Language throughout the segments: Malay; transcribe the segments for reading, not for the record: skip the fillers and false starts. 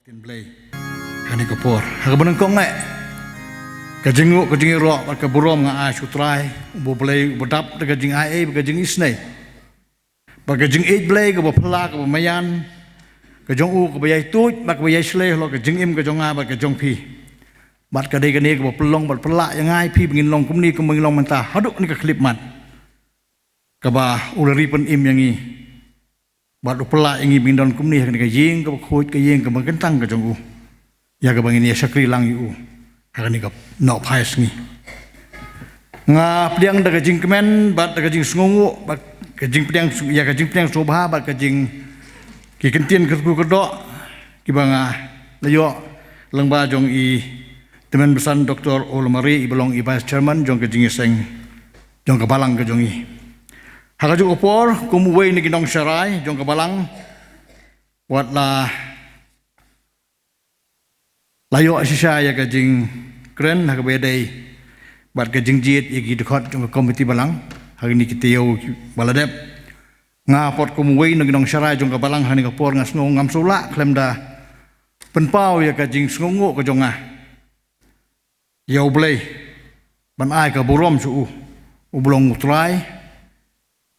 tin blay kani kapor hagaban kong ngai kajingu kajingi ro ka burom nga a sutrai bo blay bodap de kajing ai kajing isnai ba kajing eight blay ka bo phala ka bo mayan kajong u ka bayai tut ba ka bayai slay lo kajing im kajong a ba kajong pi bat ka dei ka ni ka bo pelong bat phala yang ai pi bingin long kumni ka mengin long mentah haduk ni ka klip mat ka ba ulari pen im yang i bat phala yang i bingin kumni ka ying ka khoi ka ying ka magentang ka jong u ya ka bangin ya sakri lang yu hakani ka no phais ni nga pliang da kajing kemen bat da kajing sungu bat kajing pliang ya kajing pliang sobha bat kajing ki kentien ka ku kedok ki banga layo lengba jong i teman besan Dr. Olmari ibelong i vice chairman jong kajing seng jong kabalang ka jong i hakaju opor kumuwei ni ginong syarai jong kabalang wat la layo asisa ya kajing keren hakabedai bat kajing jit igi dekat jong komiti balang hari ni kita yo baladep ngapot kumuwei ni ginong syarai jong kabalang hani kapor ngasno ngam sula klemda penpau ya kajing sngongo ka jong ya ublay ban ai ka burom su ublong utrai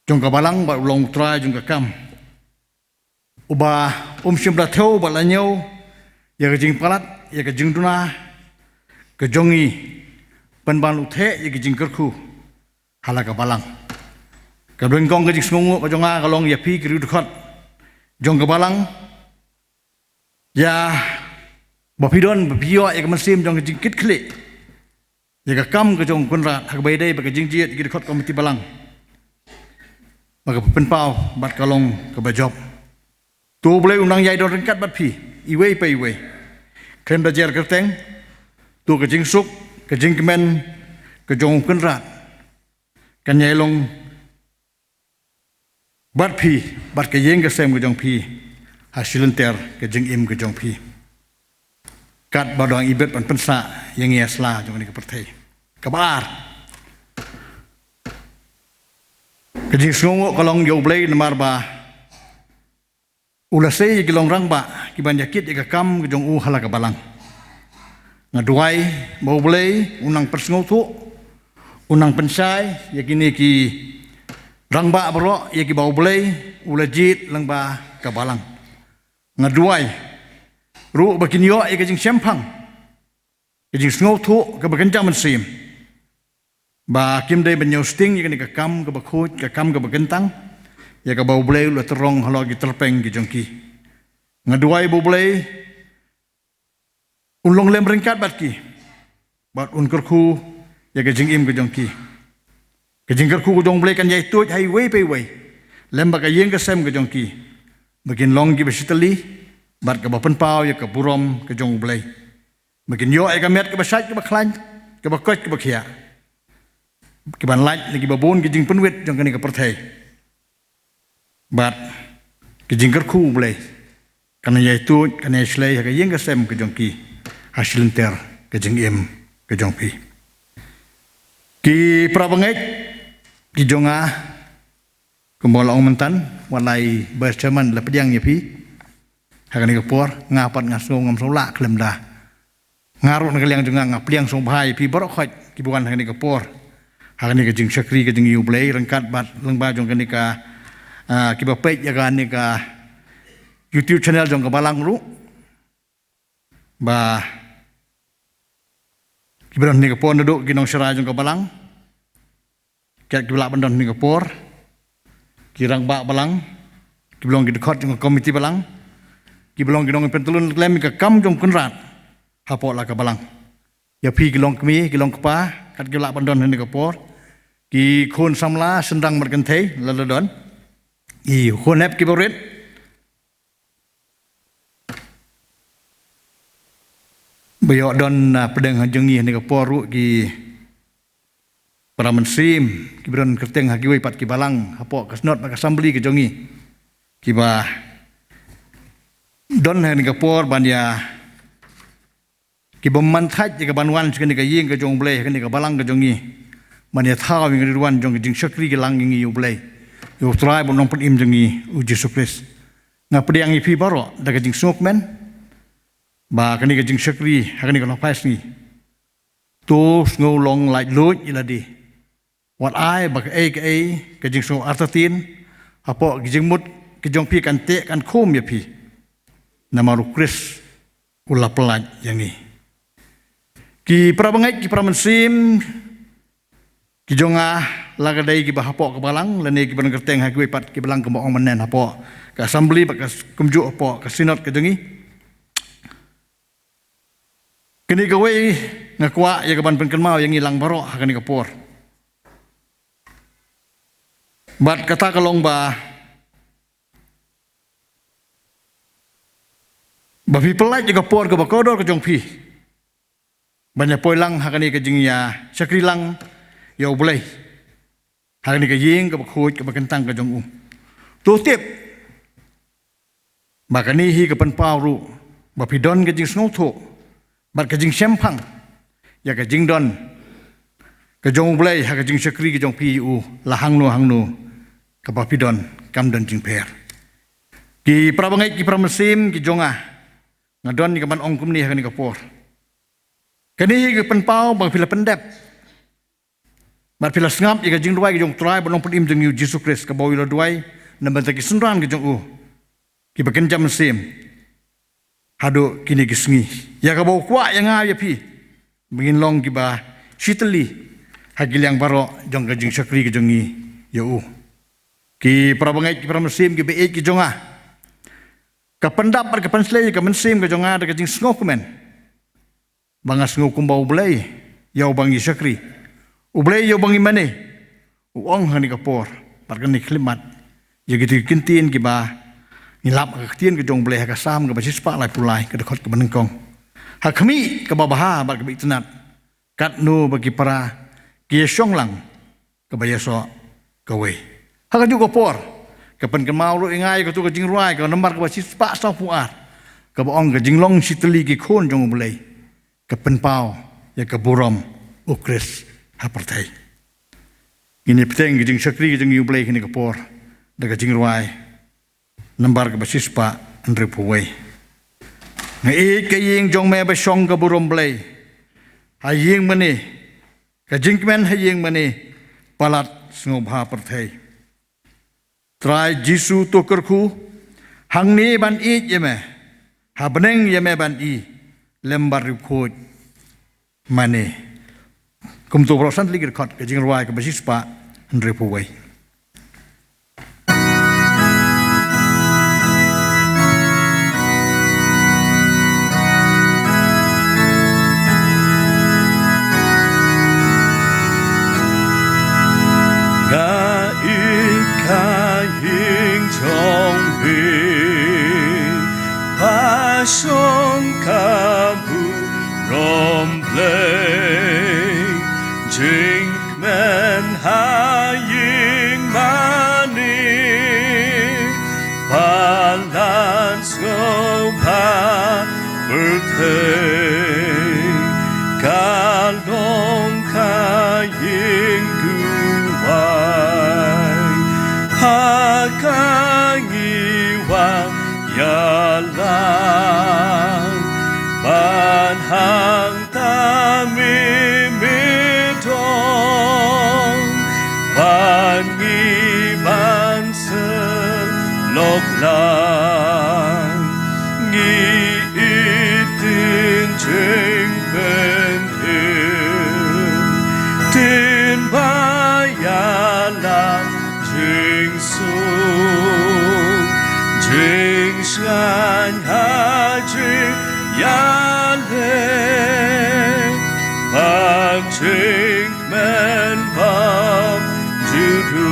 jong kabalang ba ublong utrai jong kam uba simda theu ba lanyo ya kajing palat ya kajing duna kejongi penban uthe ya kajing kerku hala kabalang kaduen kong kajing sngongo ka jonga kalong ya pi kiri dekat jong kabalang ya bapidon bapio ya kamasim jong kajing kit klik ya kam ka jong kunrat hakbaidai ba kajing jiet kiri dekat komiti balang maka penpau bat kalong ka bajob tu boleh undang yai don rengkat bat pi iwei pa iwei krem da jer kerteng tu kajing suk kajing kemen kajong kunrat kan yai long bat pi bat kajing kasem kajong pi hasilenter kajing im kajong pi kat badang ibet pan pensa yang yasla jong ni ka perthai kabar kajing sungo kalong yo blay namar ba ulasay kilong rang ba kiban yakit ikakam kajong u hala kabalang ngaduai mau blay unang persngotu unang pensai yakini ki rang ba bro yaki bau blay ulajit lang ba kabalang ngaduai ru bakinyo ikajing sempang kajing sngotu ka baganjang mensim ba kim day banyo sting yakini kakam ka bakhut kakam ka bagentang ya ka bau blay lu terong halo gi terpeng gi jongki ngaduai bau blay unlong lem ringkat batki bat unkerku ya ka jingim gi jongki ka jingkerku ku jong blay kan yai tuj highway pe way lem ba ka yeng ka sem gi jongki bagin long gi besitali bat ka bapen pau ya ka burom ka jong blay bagin yo ai ka met ka basat ka baklan ka bakot ka bakhia kiban laj lagi babon kijing penwit jong kani ka perthai bat kijing kerku blay kana yaitu kana slay ka yeng ka sem ka jong ki hasilenter kijing im ka jong pi ki prabangai ki jonga kumbola mentan walai bercaman la pediang ya pi hakani ka por ngapat ngaso ngam sola klemda ngarut ngaliang jonga ngapliang song bhai pi borok khot ki bukan hakani ka por hakani ka jing sakri ka jing yu blay rengkat bat lengba jong kani ka kiba page ya kan ni ka YouTube channel jong ka balang ru ba kiba ni ka pon duduk ginong syara jong ka balang kat kibla bandon ni ka por kirang ba balang kiblong gi dekat jong komiti balang kiblong ginong pentulun klem ka kam jong kunrat hapo la ka balang ya pi gilong kmi gilong kpa kat kibla bandon ni ka por ki khon samla sendang merkenthei lalodon i khonep kiboret bayo don pedeng jengi ni ka poru ki para mensim kibron kerteng hakiwai pat ki balang hapo kasnot ka sambli ke jongi kiba don ni ka por banya kiba manthaj ka banwan sekani ka ying ka jong blay ka ni ka balang ka jongi mania thao wing ridwan jong jing sakri ke langing yu blay yu try bon nong pun im jengi uji supres nga pediang ipi baro daga jing smoke men bà cái này cái chính sakri cái này còn phải ni tu ngô long lại lối như là đi what ai bà cái chính số artatin apa cái chính mút cái jong pi kan te kan khom ya pi nama ru Chris ulah pelaj yang ni ki prabangai ki pramansim ki jonga lagadai ki bahapok ke balang lani ki ban kerteng ha ki pat ki balang ke moong menen apok ke assembly pak kumju apok ke sinod ke jongi kini ke wei ngakwa ya ke ban penken mau yang hilang barok ha kini ke por bat kata kalong ba bafi pelaj ke por ke bakodor ke jong pi banyak poilang ha kini ke jingya sakri lang ya boleh hari ni ke ying ke bakhuj ke bakentang ke jong tu tip bakani hi ke penpau ru bapidon ke jing snotho bat ke jing sempang ya ke jing don ke jong boleh ha ke jing sakri ke jong pi lahang nu ke bapidon kam don jing per ki prabangai ki pramesim ki jonga ngadon ni ke ban ongkum ni ha ni ke por kani ke penpau bang pila pendep bat pila ngap ika jing duai jong trai bonong pedim jeng yu Jesus Christ ka bawi lo duai namban taki sunran ke jong ki baken jam sim hado kini gisngi ya ka baw kwa yang ya pi bingin long ki ba shitli hagil yang baro jong ka jing sakri ke jongi yo ki prabangai ki pramesim ki be ki jonga ka pendapat ka penslei ka mensim ke jonga ka jing snok men bangas ngukum baw blai yau bangi sakri ublay yo bangi mane uang hani kapor parkan ni klimat ya gitu kintin ki ba nilap ka tien ke jong blay ka sam ka basis pa lai pulai ka dekot ke benengkong ha khami ka babaha bar ka bitnat kat nu bagi para ki song lang ka bayaso ka we ha ka ju kapor ka pen ke mau ru ingai ka tu ka jing ruai ka nombar ka basis pa sa puar ka baong ka jinglong sitli ki khon jong blay ka pen pau ya ka burom ukris hapartai ini peteng gijing sakri gijing yublay kini kapor daga jing ruai nambar ke basis pa andre puway ngai kaying jong me ba song ka burom blay haying mani ka jingmen haying mani palat sngob hapartai trai jisu to kerku hangni ban i yeme habneng yeme ban i lembar rukoj mane kum tu prosan ligir kot ke jing ruai ke basis pa andre puway ga ikaying chong bi pa shong kabu rom play Jinkman haying mani balance ngopa berteng kalong kaying duwai hakangiwa yalang banhang tamim lok lang ngi itin cheng ben tin ba ya la jing sung jing shan ha jing ya le ba jing men bam to do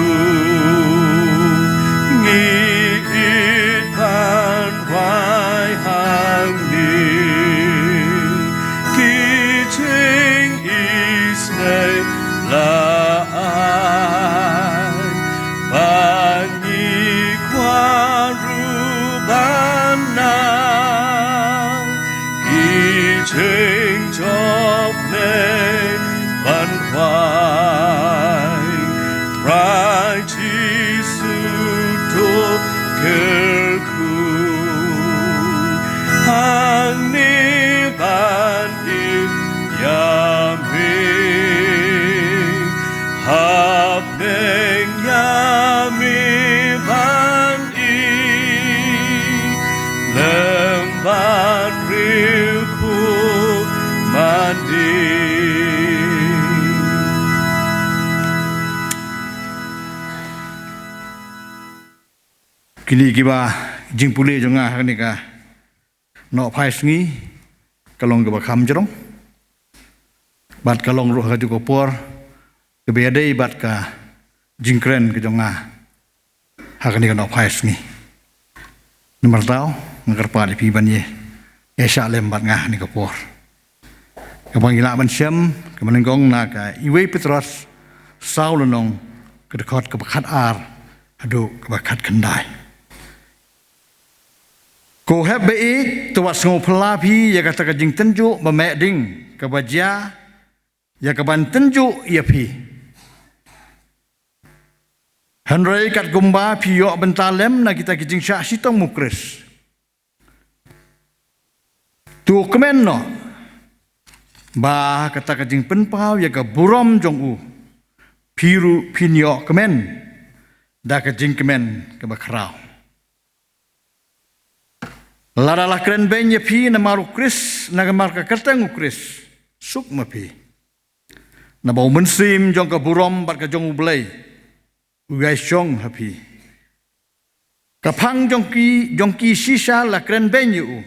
Hang ni. Kini kiba jing pulih jonga ni ka no phai sngi kalong ke bakam jerong bat kalong roh ka juko por ke bedai bat ka jingkren ke jonga hakani ka no phai sngi nomor tau ngar pa di pi ban ye esa lem bat ngah ni ka por ka pangila ban syam ke menengong na ka iwe petros saulonong ke dekat ke bakat ar adu ke bakat kendai ko heb bei tuat sengo pelapi ya kata kajing tenju memeding kebaja ya keban tenju ya pi Henry kat gumba pi yo bentalem na kita kajing syak sitong mukris tu kemen no ba kata kajing penpau ya ke burom jong u piru pinyo kemen da kajing kemen ke bakrau Ladalah keren benye pi na maru kris na gamar ka kerteng ukris suk mapi na bau mensim jong ka burom bat ka jong ublay ugai syong hapi kapang jong ki sisa la keren benye u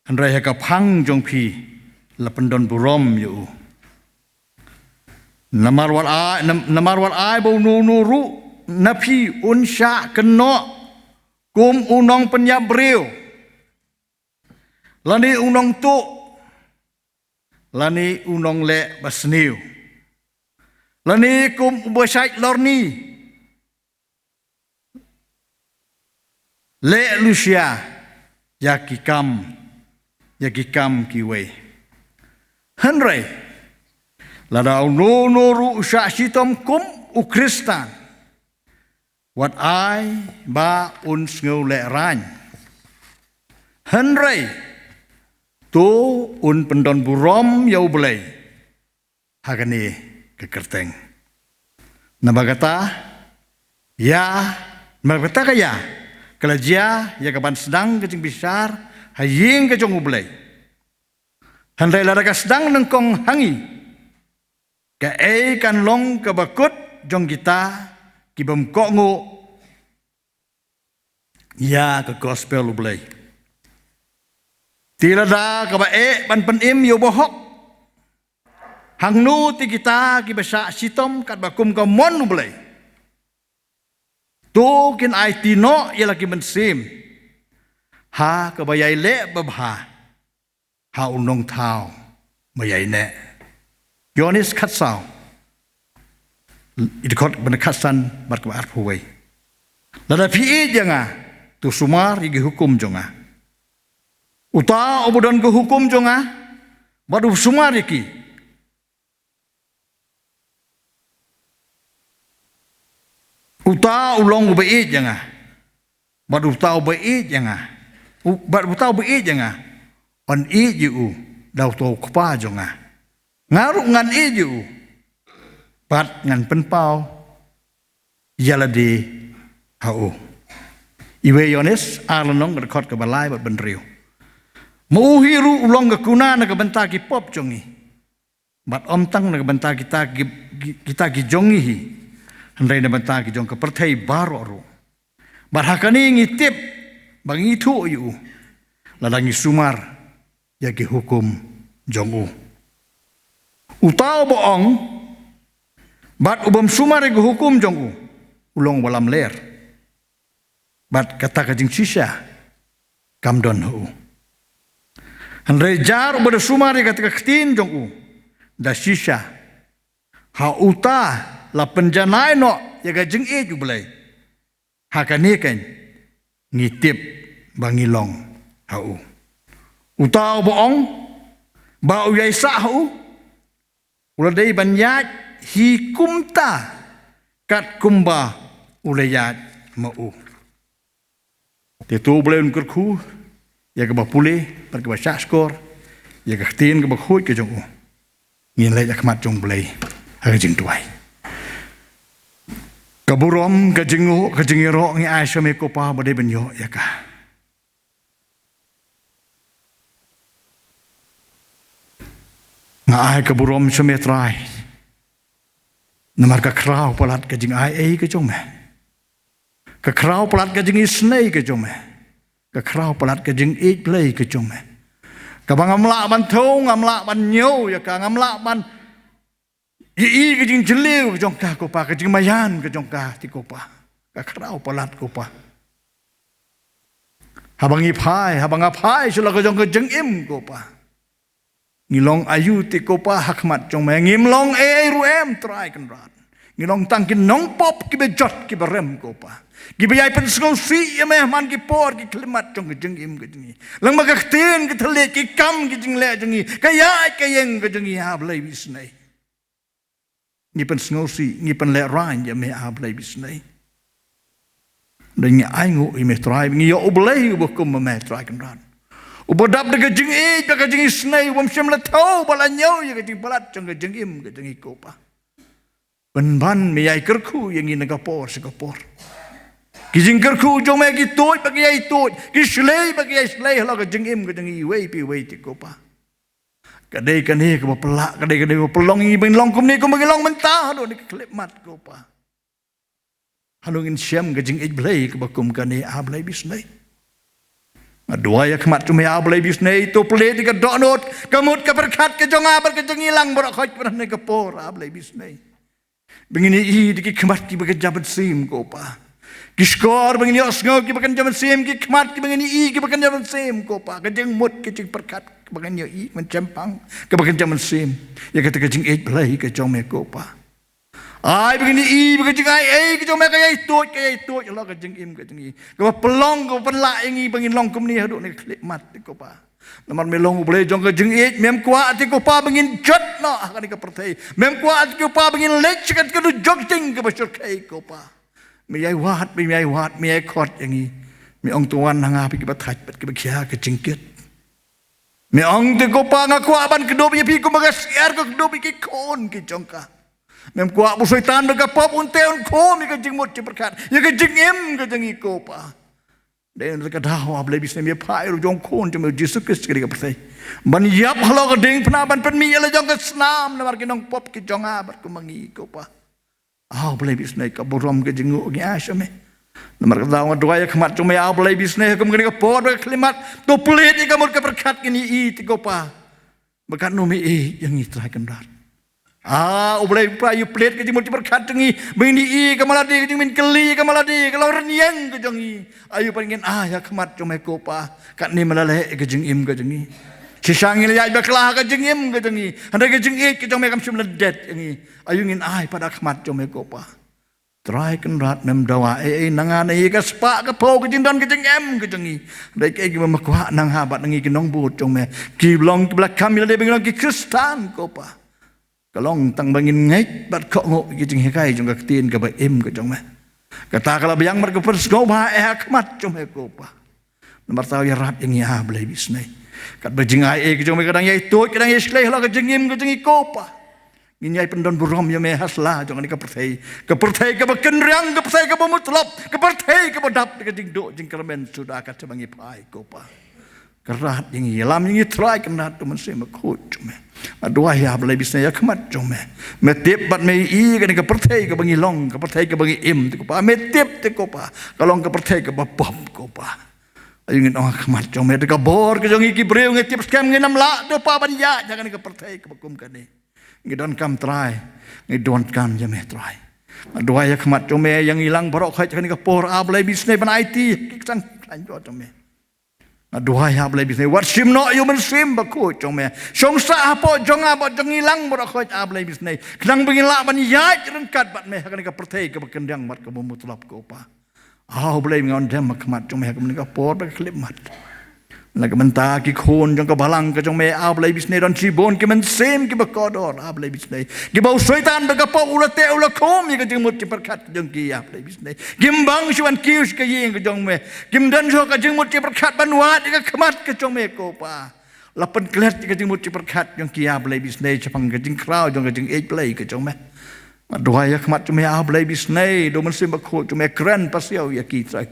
andrai ha kapang jong pi la pendon burom yu na marwal ai bau nuru na pi unsya keno kum unong penyabriu Lani unong tu, lani unong le basniu, lani kum ubasait lorni, le lucia, yakikam kiwe. Henry, ladau noru usyasitom kum ukristan, wat ai ba uns ngeu le rany. Henry, tu un pendon burom yau belai hakani kekerteng nabagata ya nabagata kaya kelajia ya kapan sedang kecing besar haying kecong belai handai lara ka sedang nengkong hangi ka kan long ka bakut jong kita kibam kongo ya ke gospel belai Tilada kaba ban penim yo bohok. Hang nu ti kita ki basa sitom kat bakum ka mon ulay. Tu kin ai tino ya laki mensim. Ha kaba yai le babha. Ha unong tau mayai ne. Yonis katsau. Idikot ben katsan bat ka arpuway. Lada pi janga tu sumar igi hukum jonga. Uta obodan ke hukum jonga badu sumariki uta ulong ubei janga badu tau bei janga badu tau bei janga on i ju dau to kpa jonga ngaru ngan i ju bat ngan penpau yaladi hau iwe yones arlenong rekod ke balai bat benriu Mauhiru ulong ke kuna na kabenta ki pop jongi. Bat omtang na kabenta kita ki jongi hi. Handai na benta ki jong ke pertai baro ru. Bat hakani ngitip bang itu yu. Ladangi sumar ya ki hukum jong u. Utau boong bat ubam sumar ya ki hukum jong u. Ulong walam ler. Bat kata kajing sisa kamdon hu. Handai jar ubada sumari ketika ketin jongku da sisa ha uta la penjanai no ya gajeng e jublai hakani kan ngitip bangilong hau uta boong ba uyai sa hu uladai banyat hi kumta kat kumba ulayat mau Titu boleh unkurku ya ke bapule par ke baca skor ya ke tin ke bakhoi ke jong ngin lai akmat jong boleh ha jing tuai kaburom ke jingu ke jingiro ngi aisha me ko pa bade benyo ya ka ai ke burom semetrai namar ka krau palat ke jing ai ke jong me ka krau palat ke jing isnei ke jong me ka krau palat ke jing it play ke jong me ka bang amla ban thong amla ban nyo ya ka amla ban i ke jing jeliu ke jong ka ko pa ke jing mayan ke jong ka ti ko pa ka krau palat ko pa habang apai sila ke jong ke jing im ko pa ngilong ayu ti ko pa hakmat jong me ngimlong ruem try kan rat ngilong tangkin nong pop ki bejot ki berem ko pa ki bayai pen sngau si ya meh man ki por ki klimat jong jeng im ke jengi lang ma ka tin ki thale ki kam ki jing le jengi ka ya ka yeng ke jengi ha blai bisnai ni pen sngau si ni pen le ran ya me ha blai bisnai deng ai ngu i me try ngi yo blai bo kum me try kan rat ubodap de jing e ka jing snai wam sem la thau bala nyau ye ka jing palat jong jing im ka jing ko pa ban me yai kerku yang in ka por se ka por ki jing kerku jong me ki toy ba ki yai toy ki slei ba ki yai slei la ka jing im ka jing i wei pi wei ti ko pa ka dei ka ni ka pelak ka dei ko pelong i ben long kum ni ko long mentah do ni klep mat ko pa hanungin syam ka jing e blai ka bakum ka ni a blai bisnai dua ya kemat cuma ya boleh bisnei itu pelit ke donut kemut ke berkat ke jonga ber ke jengilang berak khoj pernah ke por boleh bisnei begini i di kemat ki bagan jabat sim ko pa ki skor begini osngo ki bagan jabat sim ki kemat ki begini i ki bagan jabat sim ko pa ke jeng mut ke jeng berkat ke bagan yo i mencempang ke bagan jabat sim ya kata ke jeng boleh ke jong me ko pa ai begini i begini ai ke jong me ke itu lo ke jeng im ke jeng i ke pelong ke penla ingi begini long kum ni haduk ni klip mat ko pa namar melong boleh jong ke jeng i mem kwa ati ko pa begini jot no kan ke pertai mem kwa ati ko pa begini lech kat ke jog ting ke besur kai ko pa mi ai wat mi ai khot yang i mi ong tuan hanga pi ke bathaj pat ke khia ke jingket mi ong te ko pa nga kwa ban ke do pi ko magas er ko do pi ke kon ke jong ka mem kuat busyaitan mereka pop unte on ko mi ka jing mut berkat ya ka jing em ka jing iko pa den ka dah wa boleh bisne mi pai ru jong kon jong Jesus Kristus ka pertai ban yap halo ka ding pna ban pen mi ala jong ka snam na mar ki nong pop ki jong a bar ko mangi ko pa boleh bisne ka borom ka jing u gi asame na mar ka daw doa ya khamat jong me boleh bisne ka mengni ka pot ka klimat to pelit ka mut ka berkat kini i ti ko pa berkat no mi yang i trai kan dar boleh prayu plate ke jimut berkat tengi bini i kamaladi ke jimin keli kamaladi kalau renyang ke jongi ayu pengen ya kemat jome kopa kat ni malale ke jing im ke jengi sisangil ya baklah ke jing im ke jengi handa ke jing i ke jome kam sim ledet jengi ayu ngin pada kemat jome kopa try kan rat mem dawa nangan ke spa ke po ke jindon ke jing em ke jengi dai ke mamakwa nang habat ngi ke nong but jome ki long blak kamil de bengong ki kristan kopa kalong tang bangin ngai bat kok ngo ki jing hekai jong ka tin ka ba im ka jong ma kata kala bayang mar ka pers go ba hakmat jong he ko pa nomor taw ya rat yang ya blai bisnai kat ba jing ai ke jong me kadang ya itu kadang ya slai la ka jing im ka jing ko pa ngin yai pendon burom ya me hasla jong ni ka perthai ka ba kenriang ka perthai ka ba mutlab ka perthai ka ba dap ka jing do jing kermen sudah ka bangi pai ko pa kerat yang lam yang try kena tu mesti makut cuma dua ya boleh bisa ya kemat cuma metip bat me i kan ke pertai ke bangi long ke pertai ke bangi im tu pa metip tu ko pa kalau ke pertai ke bapop ko pa ayungin orang kemat cuma de ka bor ke jongi ki breu ngetip skam nginam la tu pa ban ya jangan ke pertai ke bakum kan ni ngidon kam try ngidon kam je me try dua ya kemat cuma yang hilang borok khai kan ke por boleh bisa ban IT kisan lanjut cuma dua ya boleh bisne wat sim no you men sim baku jong me song sa apa jong apa jong ilang bora khoj boleh bisne klang bengin la ban ya rengkat bat me kan ka pertai ka kendang mat ka mutlap ko pa boleh ngon dem kemat jong me ka men ka por ba klip mat la ka menta ki khon jong ka balang ka jong me boleh bisne don sibon ki men sim ki ba kodor boleh bisne ki bau syaitan ba ka pa ulate ula khom ki jing mut perkat jong ki boleh bisne gimbang suan kius ka ying ka jong me kim dan so ka jing mut perkat banwat ka kemat ka jong me ko pa lapan klet ka jing mut perkat jong ki boleh bisne chapang ka jing krau jong ka jing play ka jong me doa ya kemat jong me boleh bisne do men sim ba ko jong me kren pasiau ya ki trai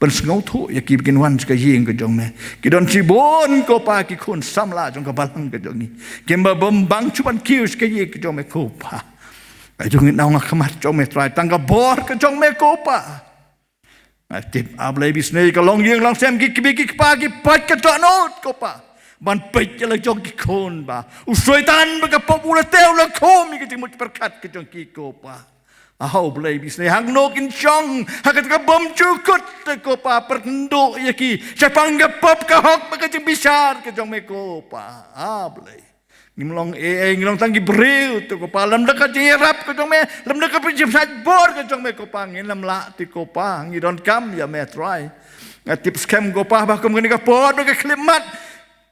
เป็นสงทุยากีกินวันก็ยิงก็จงแม่กิดอนชีบนก็ปากิคนซ้ำลาจงก็บาลังก็จงนี้กินบะบมบังชุบันคิวสก็ยิงก็จงแม่ก็ปาไอ้จงนี้น้องขมัดจงแม่ตรายตั้งกับบอดก็จงแม่ก็ปาติบอาบเลยบิสเนย์ก็ลองยิงลองแซมกิปากิปัดก็จอโนดก็ปามันปิดจะเลยจงกิคนปาอุสวยตันมันก็ปบุระเตวละโคมีก็จึงมุดประคัดก็จงกิโกปาเอาเลยบิสเนย์hang no kin chong hakat ka bom cukut ko pa perndo yaki sepang gapap ka hok ka jeng bisar ka jong me ko pa ablay ngimlong ngilong tanggi bril to ko pa lam dekat jirap ka jong me lam dekat pijim sat bor ka jong me ko pa ngin lam la ti ko pa ngidon kam ya me try ngatip scam ko pa ba kum ka pod ka klimat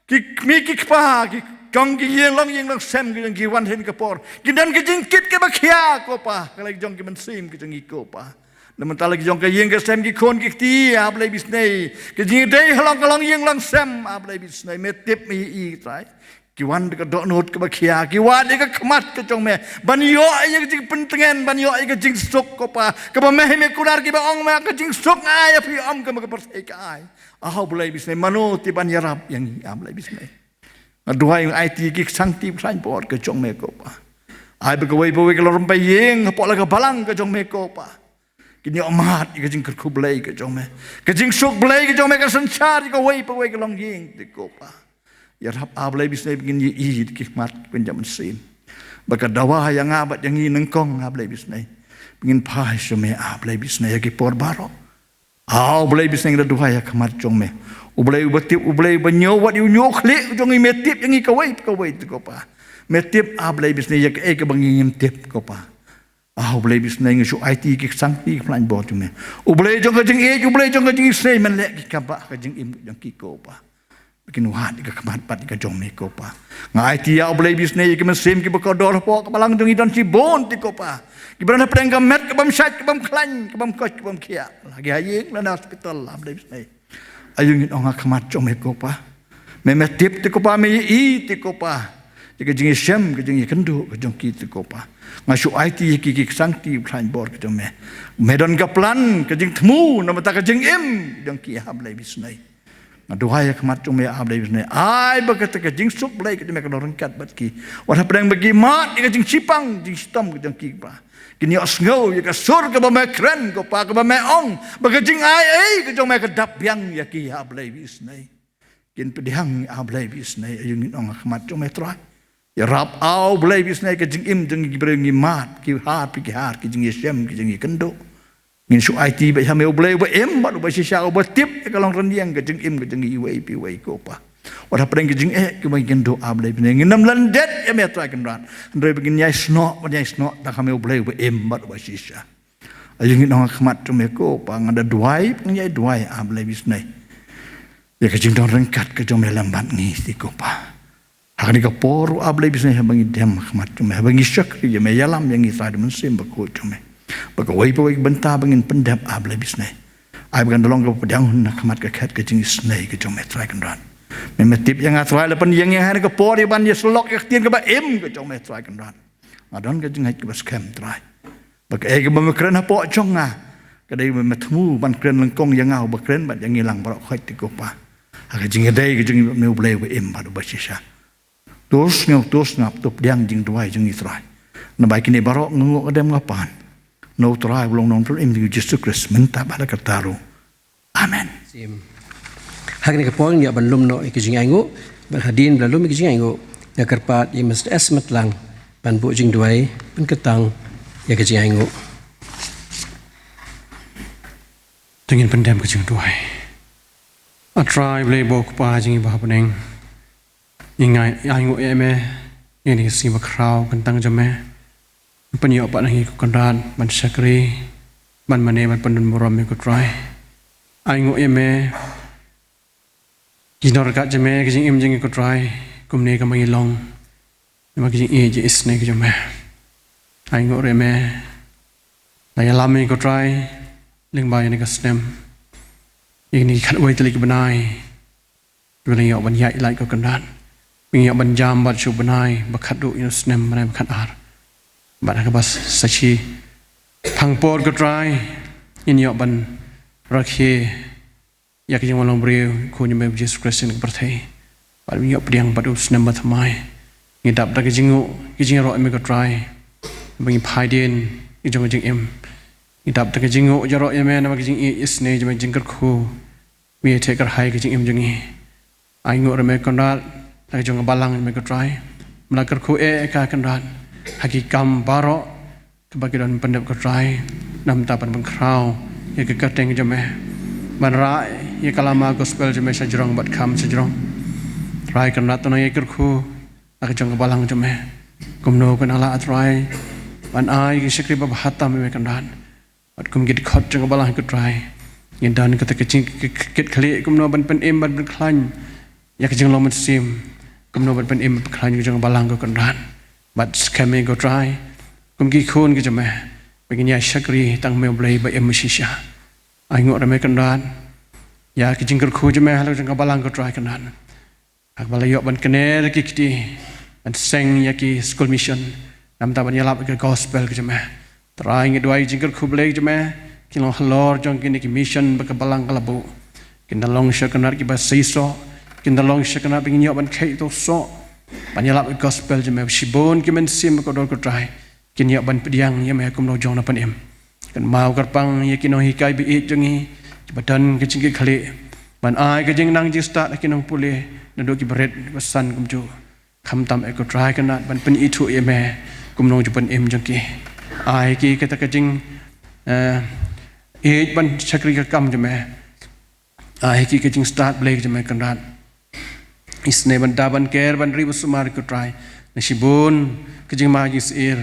ki pa ki jong ki yeng long sem ki jong ki wan hen ka por ki dan ki jing kit ka ba khia ko pa ka lagi jong ki man sim ki jong ko pa naman lagi jong ka yeng ka sem ki khon ki ti ab lai bisnei ki jing dei long yeng long sem ab lai bisnei me tip mi i trai ki wan ka do not ka ba khia ki wan ka khmat ka jong me ban yo ai ka jing pentengen ban yo ai ka jing sok ko pa ka ba me me kunar ki ba ong ma ka jing sok ai api om ka ma ka persai ka ai ab lai bisnei mano ti ban yarap yang ab lai bisnei Aduhai yang IT gig sangti pesan pot ke jong meko pa. Ai berkawai kalau rompai yeng pot laga balang ke jong meko pa. Kini amat ke jing kerku belai ke jong me. Ke jing sok belai ke jong me ke sencar ke wai ke long yeng te ko pa. Ya rap ablai bisnai begin yi kikmat pen jaman sin. Baka dawa yang abat yang ngi nengkong ablai bisnai. Begin pai some ablai bisnai ke por baro. Ablai bisnai da duhai khamat jong me. Ublay ubatip ublay banyo wat yu nyok le jong metip yang kawai ko pa metip ablay bisne yak ke bangin tip ko pa ublay bisne ngi IT ki sangti plan bot me ublay jong ka jing ublay jong ka jing sei man le ki ka ba ka jing im jong ki ko pa bikin wahat ka kamat pat ka jong me ko pa nga IT ya ublay bisne ki man sim ki ba dor po ka balang jong idon si bon ti ko pa ki brana preng ka met ka bam sat ka bam klan ka bam kos ka bam khia lagi hayeng la hospital ablay bisne ayung it onga khamat jong me ko pa me tip ti ko pa me i ti ko pa ke jing shem ke jing kendu ke jong ki ti ko pa nga shu IT ki sangti plan bor ke jong me don ka plan ke jing thmu na mata ke jing im jong ki hab lai bisnai nga duhai khamat jong me hab lai bisnai ai ba ke jing sup lai ke me ka dorang kat bat ki wa pedang bagi mat ke jing sipang jing stom ke jong ki pa kini asngau ya ka sur ka ba me kren ko pa ka ba me ong ba ka jing ai ka jong me ka dap yang ya ki ablai bisnai kin pedihang ablai bisnai ayung ong khmat jong me tra ya rap au blai bisnai ka jing im jing brengi mat ki har pi ki har ki jing yesem ki jing kendo ngin su IT ba ha me blai ba em ba ba si sha ba tip ka long ran yang ka jing im ka jing iwai pi wai ko pa Wala preng kijing ki bagin do ablay bineng nam landet ya me tra kan ran ndre begin nyai sno ta kami oblay ba embat ba sisa ayung ino khmat to me ko pa ngada duai nyai duai ablay bisnai ya kijing don rengkat ke jom lambat ni ti ko pa hakani ka poru ablay bisnai bangi dem khmat to me bangi syak ya me yalam yang isra dem sim ba ko to me ba ko wai benta bangin pendap ablay bisnai ai bagan dolong ko pedang na khmat ka khat ke jing snai ke jom me tra kan ran Memetip yang atrai lepan yang hari ke pori ban dia selok yaktin ke ba em ke jong me try kan ran. Ngadon ke jeng ke bas kem try. Bak ke ba mekren ha po jong nga. Ke dai me tmu ban kren lengkong yang ngau ba kren ba yang hilang ba khoi ti ko pa. Ha ke jeng dai ke jeng me blai ba em ba do ba sisa. Tos ngap top diang jeng duai jeng try. Na ba kini barok ngu adem ngapan. No try ulong nong tu em Jesus Christ minta ba ka taru. Amen. Hakni kapong ya balum no ikijing aingo berhadin balum ikijing aingo ya kerpat ya mesti matlang ban bu jing duai ban ketang ya ikijing aingo tengin pendam ikijing duai atrai blay bok pa jing ba peneng ingai aingo eme ini si makrau kentang jame penyo pa nang ko kandan ban sakri ban mane ban pendun moram ko try aingo eme Jinor kat jeme kijing im jing ko try kumne ka mangilong ma kijing e je isne ki jeme ai ngore me la ya lami ko try ling ba ni ka stem ini khat wai tlik banai beli yo ban yai lai ko kandan bing yo ban jam bat chu banai ba khat du ino stem banai ba khat ar ba ka bas sachi thang por ko try in yo ban rakhe ya kijing walang beriu ko nyame Jesus Christ ni berthai pada minyak pediang pada usnam batmai ngidap da kijing ro me ko try bagi phaidin kijing em ngidap da kijing jaro yame na kijing isne jame jingkar khu mi tekar hai kijing em jingi ai ngo re me konal da kijing balang me ko try melakar khu ka kandan hakikam baro kebagian pendap ko try nam tapan bengkrau ya kekateng jame manra ya kalama gospel jame sajrong bat kham sajrong try kan ratna ya kerku ak jong balang jame kumno kanala atrai ban ai ki sikri ba hata me kandan bat kum git khot jong balang ko try yin dan kata kecing kit khali kumno ban pen em ban khlan ya kejeng lo sim kumno ban pen em khlan jong balang ko kandan bat skame go try kum gi khon ki jame begini syakri tang me blai ba em shisha ai ngok rame kandan ya ki jingkar khu jame halau jang balang ko try kandan ak balayo ban kene ki kiti ban seng ya ki school mission nam ta ban yalap ke gospel ki jame try ngi dwai jingkar khu blai jame ki lo halor jong ki ki mission ba ka balang kalabu kin dalong syakanar ki ba seiso kin dalong syakanar begini ban khai to so ban yalap ke gospel jame shibon ki men sim ko dor ko try kin ya ban pediang ya me kum lo jong na pan em kan mau karpang ya kino hikai bi jongi badan ke cingki khali ban ai ke jing nang ji start kinong pule na do ki bret basan kum ju kham tam e ko try kan ban pen i thu e me kum no ju pan em jong ki ai ki ke ta ke jing e ban chakri ka kam jame ai ki ke jing start blake jame kan rat isne ban da ban ker ban ri busumar ko try na shibun ke jing ma ji sir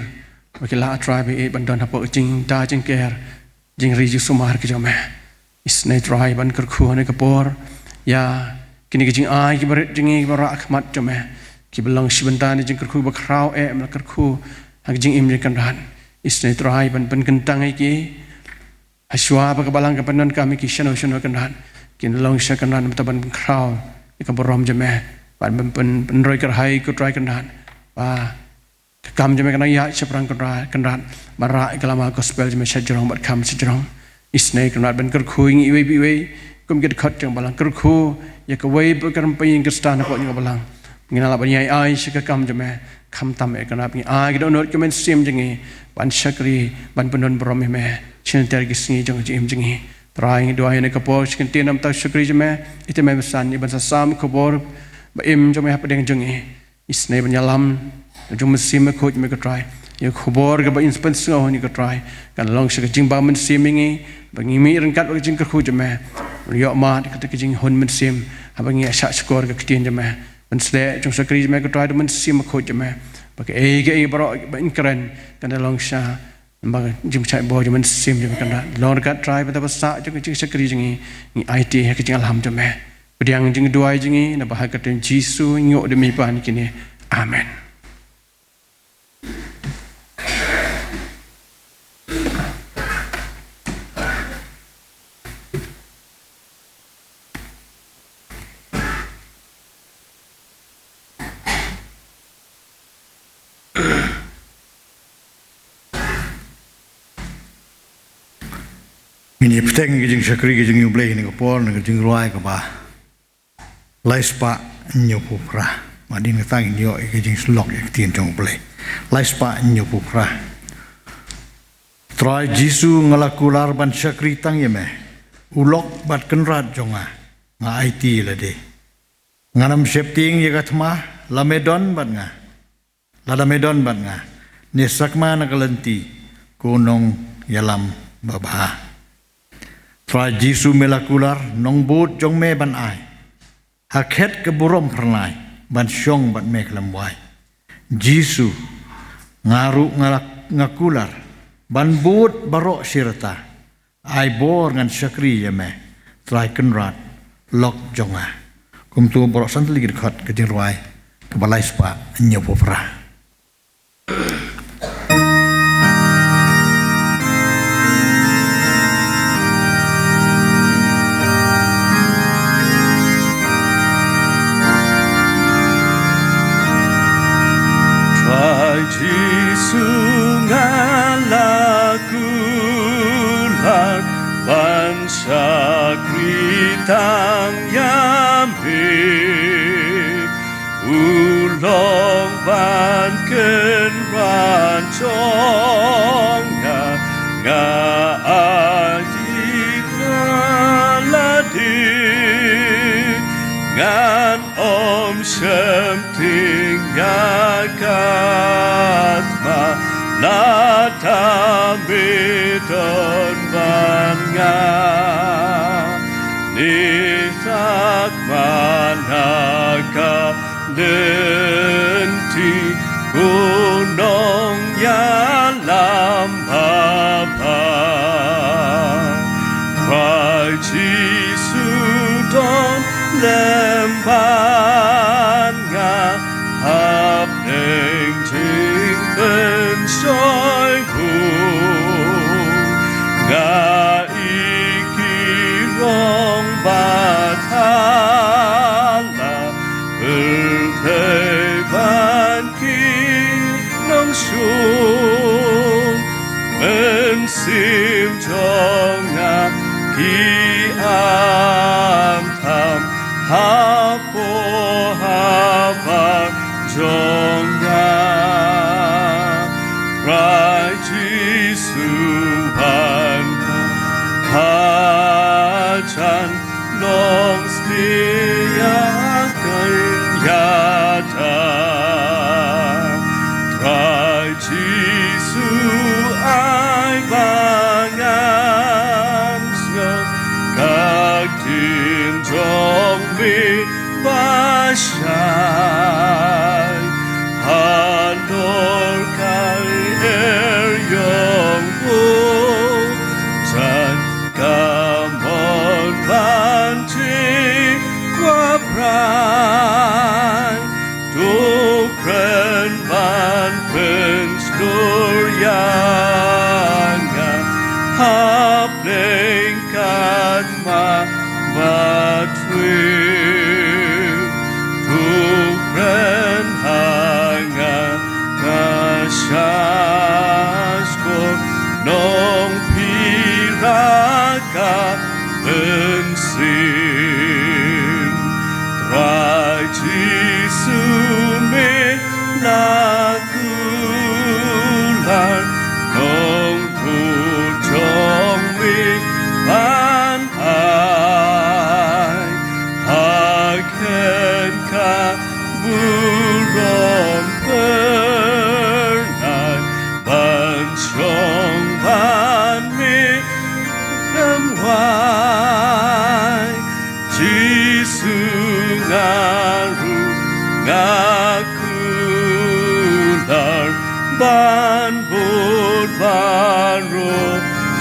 wakila tribe e bandon hapo jing da jing ker jing riju sumar ki jame isne tribe ban kerkhu ne kapor ya kini ki jing ai ki baret jingi bara akhmat jame ki belang shibanta ni jing kerkhu ba krau e am kerkhu hak jing im kan ran isne tribe ban kentang ai ki aswa ba balang ka panon kami ki shano kan ran kin long sha kan ran taban krau ka borom jame ban pen roi kar hai ko try kan ran ba kam jame kana ya chaprang kan mara kalama gospel jame sajrong bat kam sajrong isne kan ban kar khuing i bi we kum get khat jang balang kar khu ya ka we ba karam payin ka stan ko nyang balang ngina la ban yai ai shika kam jame kham tam e kana bi ai ga donor kemen sim jingi ban shakri ban panon brom me chin ter gi singi jang jim jingi trying do ai ne ka po skin tinam ta shakri jame ite me san ni ban sa sam ko bor ba im jame ha padeng jingi isne ban yalam jom sim me coach me ko try ye khobor ga ba inspense ngo ni ko try kan long shaka jing ba men simingi ba ngi mi ran kat ba jing ka khu jame yo ma ka ta jing hon men sim ha ba ngi sha skor ga ktin jame men sle jong sakri jame ko try men sim ko jame ba ke e ga e bro ba in kran kan long sha ba jim chai bo jame sim jame kan long ka try ba ta ba sa jing sakri jing ni IT ha ka jing alham jame pediang jing duai jing na ba ha ka ten jisu ngo de mi pan kini amen. Ini peteng ke jing sakri ke jing yublei ni kapor ni ke jing ruai ke ba laispa nyopu pra madin ke tang nyo ke jing slok ke tien jong blei laispa nyopu pra try jisu ngalakular ban sakri tang yeme ulok bat kenrat jonga nga IT la de nganam septing ye katma lamedon bat nga ladamedon bat nga ni sakma na kalenti kunong yalam babah try jisu melakular nong bot jong me ban ai hakhet ke burom pernai ban syong ban me kelam wai jisu ngaru ngakular ban bot barok sirata ai bor ngan sakri yame try kenrat lok jonga kum tu borok sant ligit khat ke jirwai ke balai spa nyopo pra Jisu ngalakular ban sakri tang yami ulong ban ken ran chong nga adik ladi ngan om shem ting yakat ma nata midon ban nga nitak manaka lenti gunong yalam papa Rai Jisu don lemban nga hap neng jing ben soi hu nga iki rong batala ban ki nong sung men sim chong nga ki am tham ha po ha va chong nga Rai Jisu ban ha chan nong stia yata Rai Jisu ai bangan sngong các thiên trong mi ba shai Halor kai yong bu chan kamon ban chi qua prai tu pren ban pen storyanga hap neng kat ma batwi tu pren hanga kasas ko nong piraka bensin Rai Jisu me lagular nong ku chong mi ban ai haken ka burom pernai ban chong ban mi wai Jisu ngaru ngakular ban bud ban ro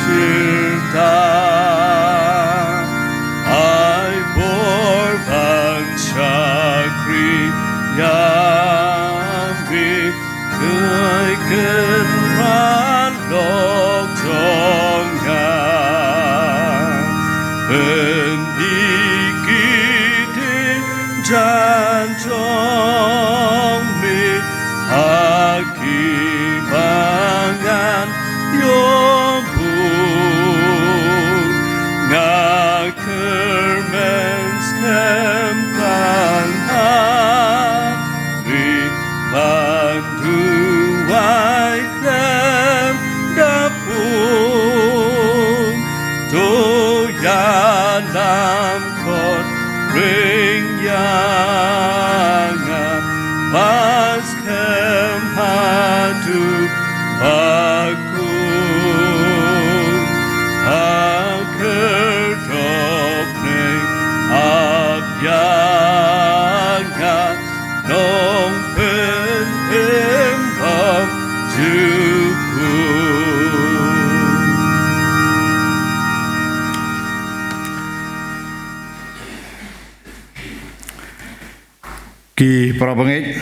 shirta ai bor ban chakri yambi kai ken ran lok chong nga ben ikitin jan chong mi haki bangan yong bun nga kermens kem kan ha vi bantu ai klem dapun to ya lam kot ring yanga pas kem hatu akun haker top neng ap yanga nong pen bam jukun Ki para bangit,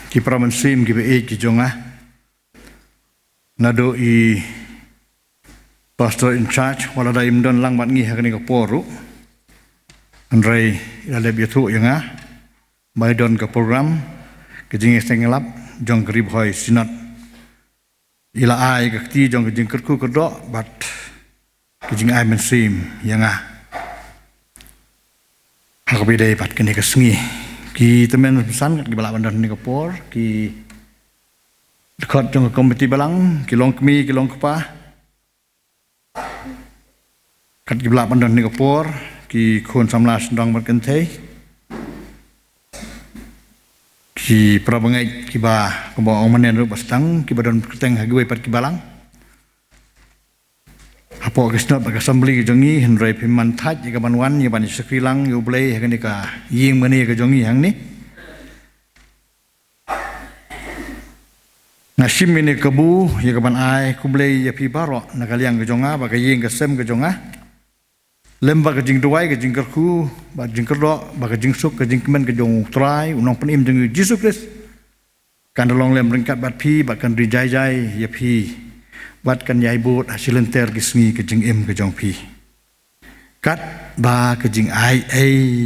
ki para mensim, ki be ki jonga. Nado i pastor in charge wala da imdon lang mat ngi hakani ka poru. Andrei ila le biatu yanga. Bai don ka program ke jing estengelap jong grib hoi sinat. Ila ai ka ti jong ke jing kerku kerdo bat ke jing ai mensim yanga. Hakabidai pat kini kesengi ki temen pesan kat ki balak bandar ni kapor ki dekat jong komiti balang ki long kemi ki long kepa kat ki balak bandar ni kapor ki khon samlas ndang berkentai ki prabangai ki ba kebo omanen ru bastang ki badon keteng hagwe pat ki balang apo kisnot bag assembly jongi henrai piman thaj ka banwan ye ban sekrilang yu blai hakani ka ying mani ka jongi hang ni nasim ini kebu ye ka ban ai ku blai ye pi baro nakaliang ka jonga ba ka ying ka sem ka jonga lemba ka jing duai ka jing kerku ba jing kerdo ba ka jing suk ka jing kemen ka jong trai unong penim jeng Jesus Christ kan dolong lem ringkat bat pi ba kan rijai jai ye pi wat kan yai bot hasilenter gismi ke jing im ke jong pi kat ba ke jing ai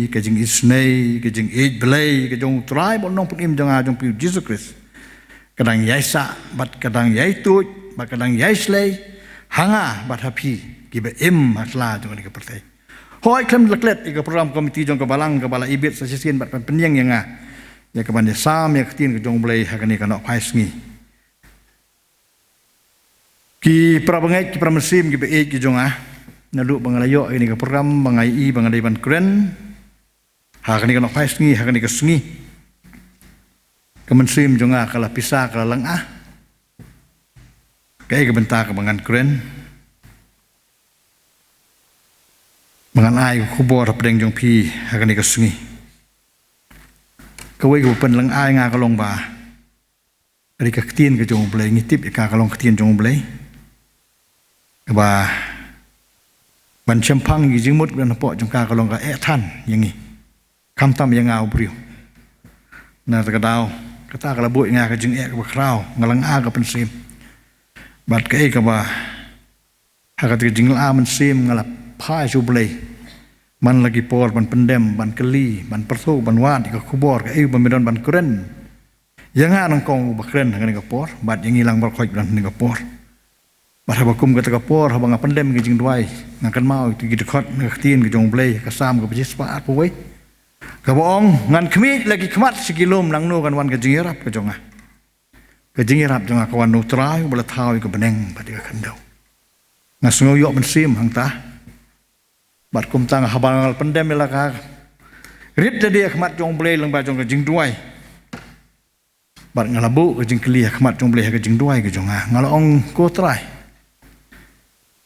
ke jing isnei ke jing ej blai ke jong trai bon nong pun im jong a jong pi Jesus Christ kadang yai sa bat kadang yai tu bat kadang yai slei hanga bat hapi ki be im hasla jong ni ke pertai hoi klem leklet ke program komiti jong ke balang ke bala ibit sasien bat penyeng yang a ya ke bande sam ya ketin ke jong blai hakani kanok phai sngi ki prabangai ki pramesim ki be ki jonga nalu bangalayo ini ke program bangai I bangai ban kren ha kani kana phais ngi ha kani ka sngi kemensim jonga kala pisa kala lang kai ke benta ke bangan kren bangan ai ku bor pedeng jong pi ha kani ka sngi kawai ku pen lang ai nga kalong ba ri ka ktien ke jong blai ngitip ka kalong ktien jong blai ba ban champang gi jingmut gan po jong ka kalong ka than yang ni kam tam yang au briu na ta dau kata kala bu nga ka jing ka krau ngalang a ka pensim bat ka ka ba ha ka jing la man sim ngala phai su blai man lagi por ban pendem ban keli ban persu ban wan ka kubor ka ban medon ban kren yang nang kong ba kren ngani ka por bat yang ilang bar khoi ban ni ka por Bahabakum kata kapor habang pandem ke jing duai ngakan mau itu gidekot ngaktin ke jong blai kasam ke pejis pa apa wei ka boong ngan kemi lagi kemat sikilom lang no kan wan ke jing irap ke jonga ke jing irap jonga kawan no trai bala thau ke beneng pati ka kandau ngasungo yo bensim hang ta bat kum tang habang pandem la ka rit dia kemat jong blai lang ba jong ke jing duai bat ngalabu ke jing keli kemat jong blai ke jing duai ke jonga ngalong ko trai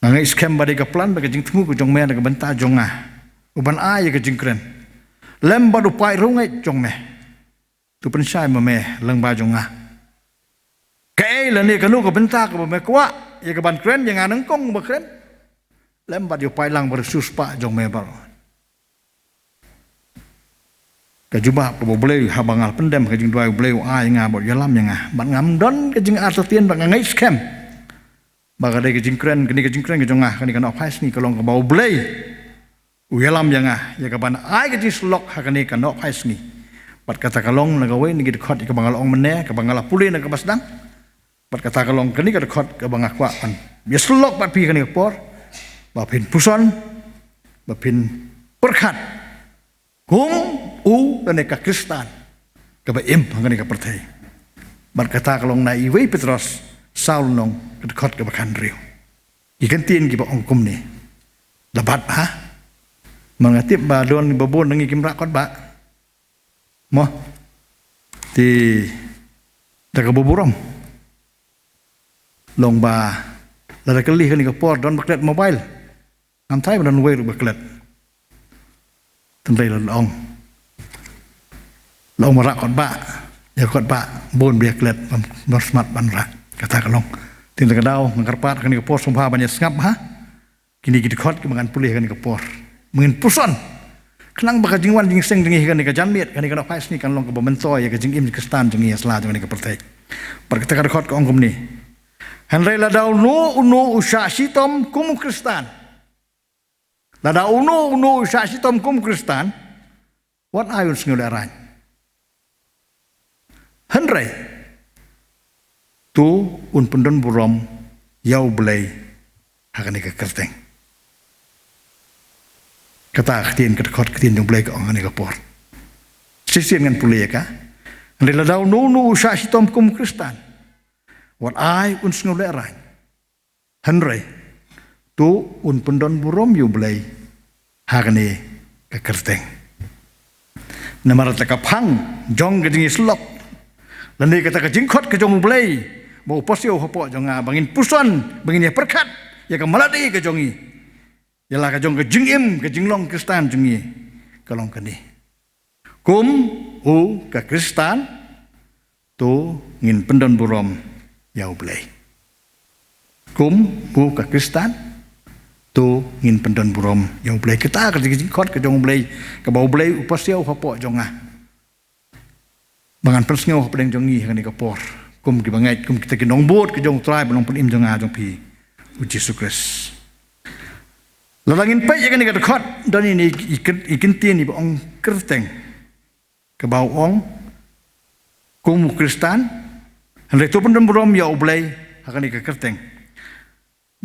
ngai scam bade ka plan bagi jing tunggu ke jong me ka benta jonga uban ai ke jing kren lem badu pai rungai jong me tu pensai me leng ba jonga kai la ni ka nu ka benta ka me kwa ye ka ban kren yang anang kong ba kren lem badu pai lang bersus pa jong me bar ka jubah ka boleh habangal pendem ka jing duai boleh ai nga bo yalam yang ban ngam don ka jing artien ba ngai scam bagadai ke jingkren ke jingkren ke jongah kani kana phais ni kalong ka bau blai uyalam yanga ya ka ban ai ke jislok hakani kana phais ni bat kata kalong na gawe ni dekhot ka bangal ong mene ka bangala puli na ka basdang bat kata kalong kani ka dekhot ka bangak kwa an biaslok bat pi kani por ba pin puson ba pin perkhat kum u dan ka kristan ka ba im kani ka pertai bat kata kalong na iwe petros Saul nong kedekot ke bakan riu. Ikan tien ki ba ongkum ni. Labat ba? Mengatip ba don babon nang ikim rakot ba. Mo. Ti daga boburom. Long ba la kali kan ke por don baklet mobile. Am thai don we baklet. Tendai long. Long marakot ba. Ya kot ba bon baklet bam smart ban rak. Kata kalong tindak dau ngarpat kan ke por sumpah banyak ngap ha kini kita khot ke mangan pulih kan ke por mungkin puson kenang baka jingwan jing seng dengi kan ke janmiet kan ke phais ni kan long ke bementoy ya ke jing im ke stan jing ya sela jing ke pertai par kita ka khot ke ongkom ni hanrai la dau no uno usha sitom kum kristan la dau no usha sitom kum kristan what ayun sngularan hanrai tu un pendon burom yau blai hakani ka kerteng kata ketin ketekot ketin jong blai ka ong ni kapor sisian ngan pulih ka ande la daw nu sya sitom kum Kristan wat ai un sngo le rai hanre tu un pendon burom yu blai hakane ka kerteng namara ta ka phang jong ka ding slop lani kata ka jingkhot ka jong blai bo posio hopo jonga bangin puson bangin ya perkat ya ka maladi ka jongi yalah ka jong ka jingim ka jinglong Kristan jongi kalong kani kum u ka Kristan tu ngin pendon burom yau blai kum u ka Kristan tu ngin pendon burom yau blai kita ka jingkhot ka jong blai ka bau blai upasio hopo jonga bangan persngau pedeng jongi kani ka por kum ki bangai kum kita ki nongbot ki jong trai belong pun im jonga jong pi uji sukres lalangin pai ya kani ka dekat dan ini ikin tin ni ong kerteng ke bau ong kum Kristan hendak tu pun berom ya oblai kani ka kerteng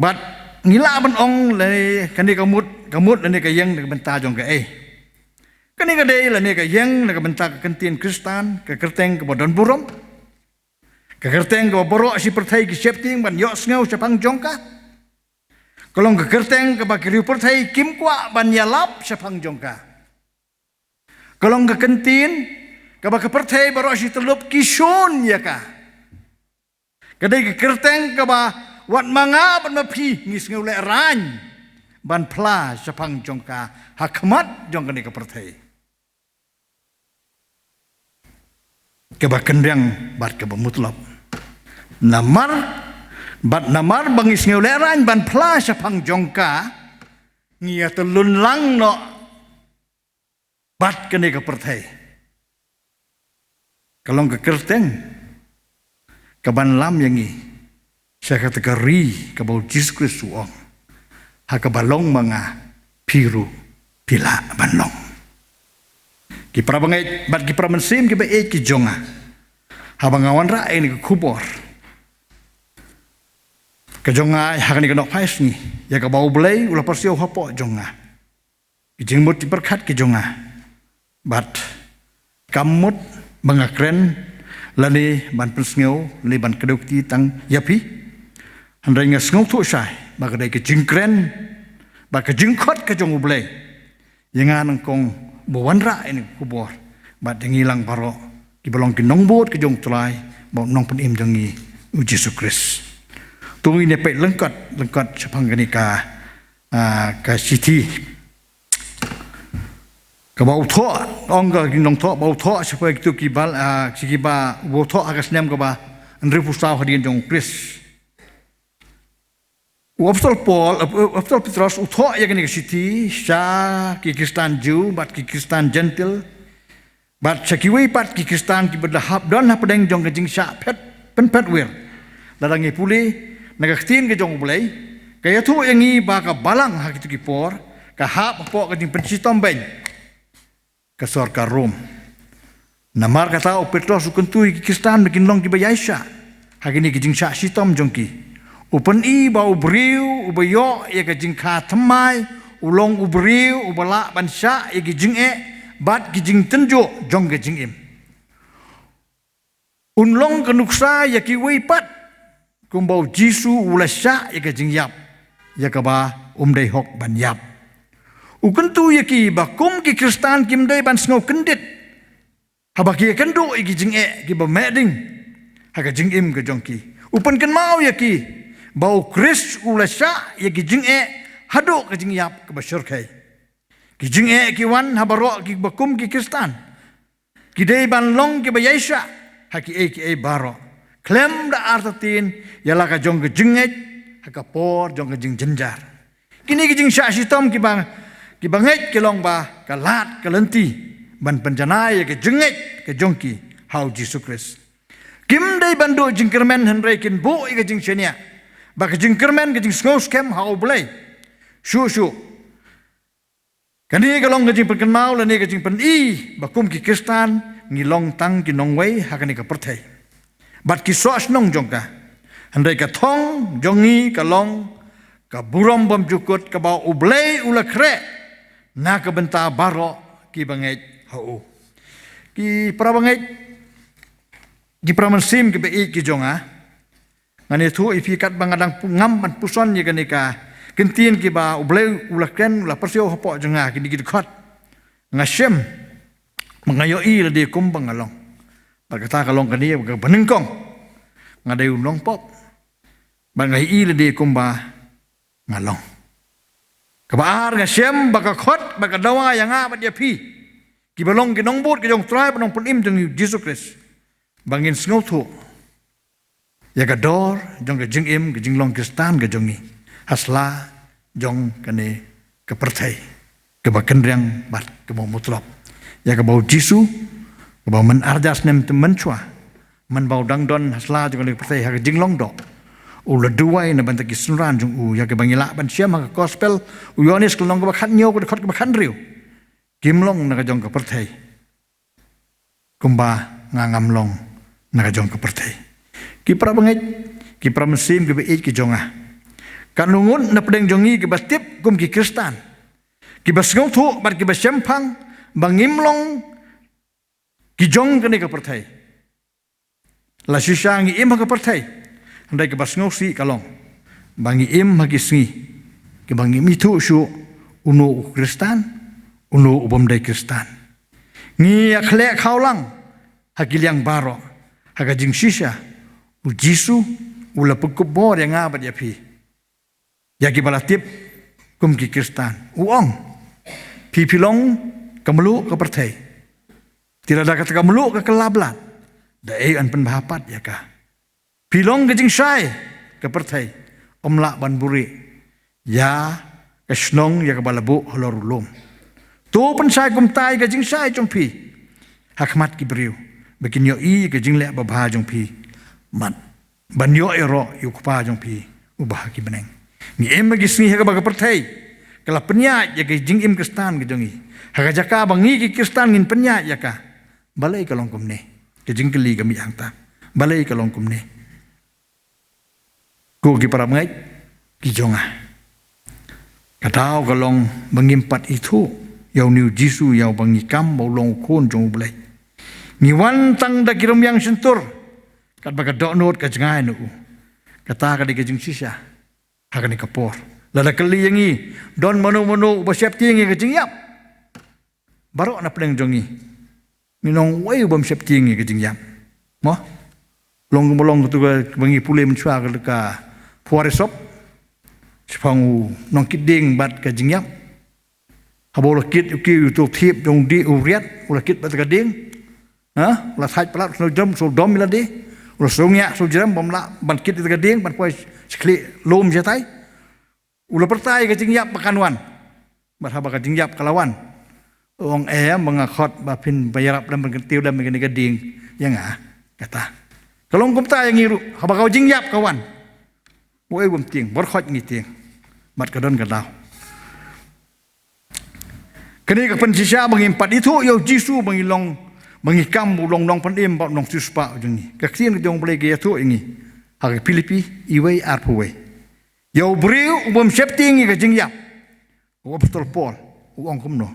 bat ngila ban ong le kani ka mut le ka yang ka benta jong ka kani ka dei le ka yang ka benta ka kentin Kristan ka kerteng ka bodon burom ka kerteng ka borok si perthai ki septing ban yo sneu sapang jong ka kalong ka kerteng ka bakiriu perthai kim kwa ban yalap sapang jong ka kalong ka kentin ka bak perthai borok si telup kishon ya ka kadai ka kerteng ka ba wat manga ban mapi ngis ngeu le rany ban pla sapang jong ka hakmat jong ka ni ka perthai ke ba kendang bat ke mutlab namar bangis ngeu leran ban pla sapang jongka ngia telun lang no bat kene ka perthai kalong ke kerteng ka ban lam yangi sa kategori ka bau Jesus Kristus ong ha ka balong manga piru pila banlong ki prabangai bat ki pramansim ki ba ki jonga habang awan ra ini ke kubor ke jonga hakani ke nok pais ni ya ka bau blai ulah persio hapo jonga ki jingmut ti berkat ki jonga bat kamut bangakren lani ban persngeu li ban keduk ti tang yapi handai nga sngo thu sai ba ka dai ke jingkren ba ka jingkhot ke jong blai yangan kong bawan ra ini kubor bat dengilang paro ki belong ki nongbot ki jong trai ba nong pen im jangi u Jesus Kristus tungi ne pe lengkot sapang gani ka siti ka bau tho ong ka nong tho bau tho sapoi tu ki bal ki ba bo tho agas nem ka ba andri pusau hadin jong Kristus Apostol Paul, Apostol Petrus utho ya kini siti sya ki Kristan Jew bat ki Kristan Gentil bat sakiwi pat ki Kristan ki berdahap don ha pedeng jong kajing sya pet wir larangi puli nagaktin ke jong bulai kaya tu yang i ba ka balang ha kitu ki por ka hap po kajing pensitom ben ka sor ka Rom namar kata Petrus ukentui ki Kristan bikin long ki bayaisha ha kini kajing sya sitom jong ki upan i bau briu ubayo ya ka jingka thamai ulong ubriu ubala bansha ya ki jing bat ki jing tenjo jong ka jing im unlong ka nuksa ya ki wei pat kumbau jisu ulasha ya ka jing yap ya ka ba dai hok ban yap ukentu ya ki ba kum ki Kristan kim dai ban sngo kendit haba ki kendo ki jing ki ba meding ha ka jing im ka jong ki upan kan mau ya ki bau Kris ulasha ya ki jing hado ka jing yap ka basyur kai ki jing ki wan habaro ki bakum ki Kristan ki dei ban long ki bayaisha ha ki baro klem da artatin yala ka jong ka jing ha ka por jong ka jing jenjar kini ki jing sya sitom ki banget ki long ba ka lat ka lenti ban penjanai ya ki jing ka jong ki hau Jesus Christ kim dei bandu jing kermen henrei kin bo ka jing senia baka jing kermen ka jing skos kem hau blai shu kani ka long ka jing perkenmau la ne ka jing pen i bakum ki Kristan ngi long tang ki nong wei ha kani ka perthai bat ki sos nong jong ka handai ka thong jongi ka long ka burom bom jukut ka ba ublai ula kre na kabenta baro ki bangai hau ki prabangai ki pramansim ki bei ki jonga ngani thu ipi kat bangadang ngam ban puson ye kanika kentien ki ba ubleu ulaken la persio hapo jonga ki digit khat ngasem mengayoi la di kumbang along berkata kalong kani benengkong ngadai ulong pop bangai i la di kumba ngalong kabar ngasem baka khot baka dawa yang a dia pi ki balong ki nong bot ki jong trai banong punim jong Jesus Christ bangin sngo thu ya ka dor jong ke jing im ke jing long Kristan ke jongi hasla jong kane ke pertai ke bakan riang bat ke mau mutlap ya ke bau jisu ke bau men arjas nem temen chua men bau dang don hasla jong ke pertai ha ke jing long do ula duai na banta ki sunran jong u ya ke bangila ban siam ha gospel u yonis ke long ke bakhan nyo ke khot ke bakhan riu kim long na ke jong ke pertai kumba ngangam long na ke jong ke pertai ki pra bangai ki pra mesim ke be ki jonga kanungun na pedeng jongi ke batip kum ki Kristan ki basngau thu bar ki basempang bangimlong ki jong kene ke pertai la shisha ngi im ke pertai andai ke basngau si kalong bangi im hagi singi ke bangi mitu shu unu Kristan unu ubom dai Kristan ngi akhle khaulang hagilyang baro haga jing shisha u jisu ula pekubor yang abad ya pi ya ki balatip kum ki Kristan uong pi pilong kemelu ke pertai tidak ada kata kemelu ke kelablat dai an pen bahapat ya ka pilong ke jing syai ke pertai omla ban buri ya ke snong ya ke balabu holorulum tu pen sai kum tai ke jing syai jong pi hakmat ki briu bikin yo i ke jing le babha jong pi mat ban yo ero yu kupa jong pi ubah ki beneng ni em gi sni ha ba pertai kala penya ya ke jing im Kristan ke jongi ha jaka bangi ki Kristan ngin penya ya ka balai kalong kumne ke jing keli kami angta balai kalong kumne ko ki para ngai ki jonga katau kalong bangimpat itu yau niu jisu yau bangi kam bau long kon jong balai ni wan tang da kirom yang sentur kat baga dok not ka jengai nu kata ka di jing sisa hakani kapor lada keli yangi don manu ba siap tingi ke jing yap barok na pleng jongi minong wai bom siap tingi ke jing yap mo long tu bangi pule menchua ka puaresop sipangu nong kiding bat ke jing yap habol kit ki tu thip jong di uriat ula kit bat ka ding ha la thaj plat so jom so dom la di ula songya so jam bom la ban kit ka ding ban poi skli lom jatai ula pertai ke jing yap pakanwan bat haba ka jing yap kalawan ong mengakhot bapin bayarap dan bergentil dan begini gading ya nga kata kalau kumta yang ngiru haba kau jing yap kawan woi bum ting berkhot ngi ting mat kadon kadau kini ka pensisa mengimpat itu yo jisu mengilong mengikam ulong long pandim ba long suspa jungi kaksin jong boleh ge tu ingi hak Filipi iwei arpuwe yo briu bum septing ke jing yap apostol Paul uang kumno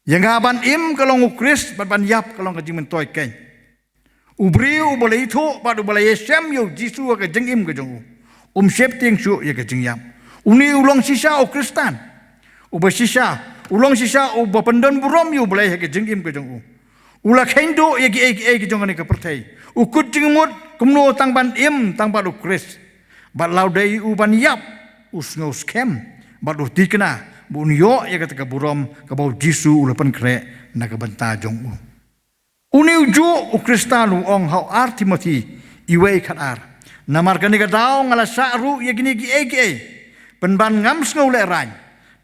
yang aban im kalong ukris ban yap kalong ke jing mentoy ken ubriu boleh itu badu boleh yesem yo jisu ke jing im ke jong septing su ya ke jing yap uni ulong sisa o Kristan ubasisa ulong sisa o bapendon burom yo boleh ke jing im ke jong ula kendo ya ki jong ne ke pertai ukut jing mut kumno tang ban im tang badu kris bat laudai u ban yap usngo skem badu tikna bunyo ya kata burom ka bau jisu ulapan kre na ka banta jong u uni uju u Kristanu ong hau ar Timothy iwe khatar namar kani ka daw ngala saru ya gini ki penban ngam sngo le ran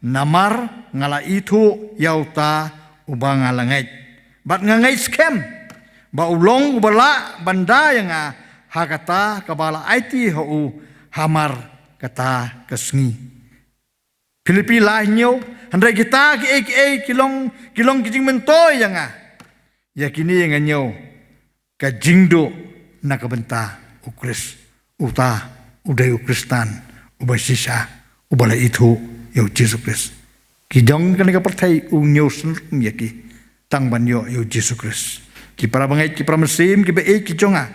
namar ngala itu yauta ubang ngalangai bat ngangai skem ba ulong ubala banda yang hakata kabala IT ho hamar kata kesngi Filipi lahnyo handai kita ki kilong kijing mentoy yang ya kini yang nyo ka jingdo na kabenta ukris uta uday ukristan ubasisa ubala itu yo Jesus Christ ki dong kan ka perthai u nyosun ya ki tang ban yo Jesus Christ ki para bangai ki para mesim ki be ki jonga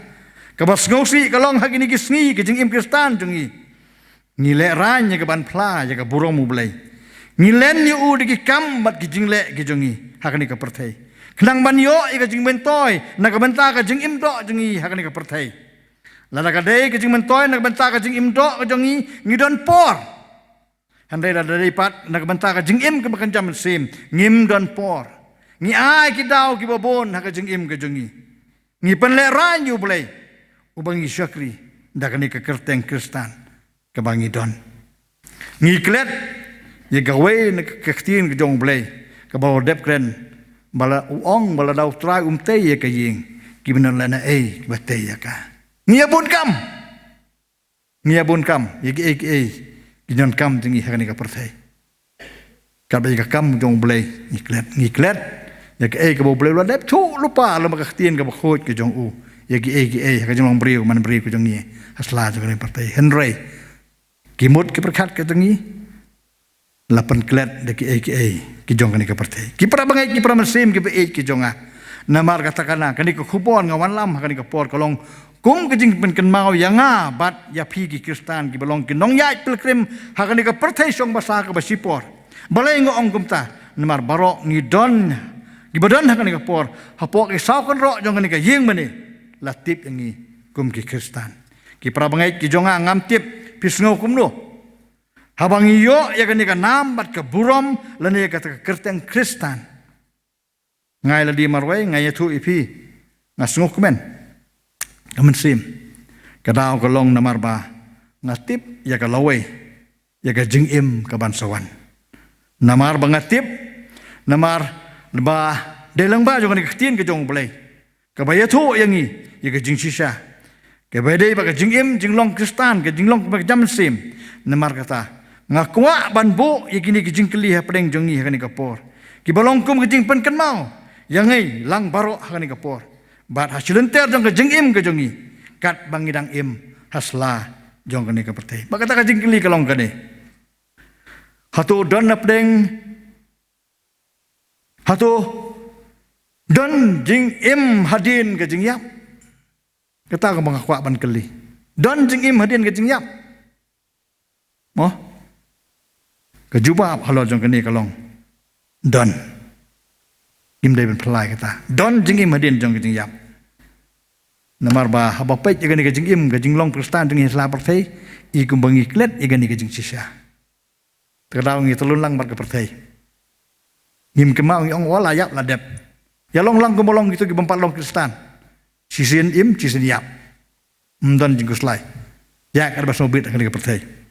ka bas ngosi ka long hagini ki sngi ki jing im kristan jongi ni le ran ya ka ban pla ya ka burong mu blai ni len ni u di ki kam bat ki jing le ki jongi hagini ka perthai knang ban yo i ka jing ben toy na ka benta ka jing im do jongi hagini ka perthai la ka dei ka jing ben toy na ka benta ka jing im do ka jongi ni don por handai da dei pat na ka benta ka jing im ka bakan jam sim ngim don por ni ai ki dau ki babon ha ka jing im ka jongi ni pen le ran yu blai ubangi syakri da ka ni ka kerteng kristan ka bangi don ni klet ye gawe na ka ktin ka jong blai ka baw dep kren bala uong bala dau trai te ye ka ying ki benan la na ki ba te ya ka ni abun kam ye ki jon kam tingi ha ni ka perthai ka ba ka kam jong blai ni klet ya ka ka baw blai la dep thu lupa la ma ka ktin ka ba khot ka jong u ya ki ka jong briu man briu ka jong ni asla jong ni perthai henry ki mut ki perkhat ka jong ni lapan klet de ki jong ni ka perthai ki para bangai ki para mesim ki be ki jonga namar katakana kani ka khupon ngawan lam kani ka por kolong kum ka jing pen kan mau yanga bat ya phi ki kristan ki belong ki nong yai pilgrim ha kani ka perthai song basa ka basipor balai ngo ong kumta namar barok ni don ki badan ha kani ka por ha pok ki sau kan ro jong kani ka ying mani latip yangi kum ki kristan ki para bangai ki jonga ngam tip pisngo kum no habang iyo ya kan ka nambat ka burom lani ka kerteng kristan ngai la di marwai ngai thu ipi ngasngok men kamen sim kadau ka long namar ba ngatip ya ka lawai ya ka jing im ka bansawan namar ba ngatip namar ba delang ba jong ka tin ka jong blai ka ba ya thu yangi ya ka jing sisa ka ba dei ba ka jing im jing long kristan ka jing long ba jam sim namar kata ngakwa banbo yakini kijing keli ha pedeng jongi ha ni kapor ki balongkum kijing pen kan mau yangai lang baro ha ni kapor bat hasilenter jong kijing im ke jongi kat bangidang im hasla jong ni kapertai bakata kijing keli kalong kane hatu don na pedeng hatu don jing im hadin ke jing yap kata ka mangakwa ban keli don jing im hadin ke jing yap mo kejubab halal jong kini kalong don im dai ben pelai kata don jingim hadin jong jing yap namar ba haba pait jeng ni jing im jing long kristan jing islam perthai i kumbangi klet i gani jing sisa terdaw ngi telun lang bar ke perthai ngim kemau ngi ong wala yap ladep ya long lang kumolong gitu ki bempat long kristan sisin im sisin yap don jing kuslai ya kada bas mobit gani ke perthai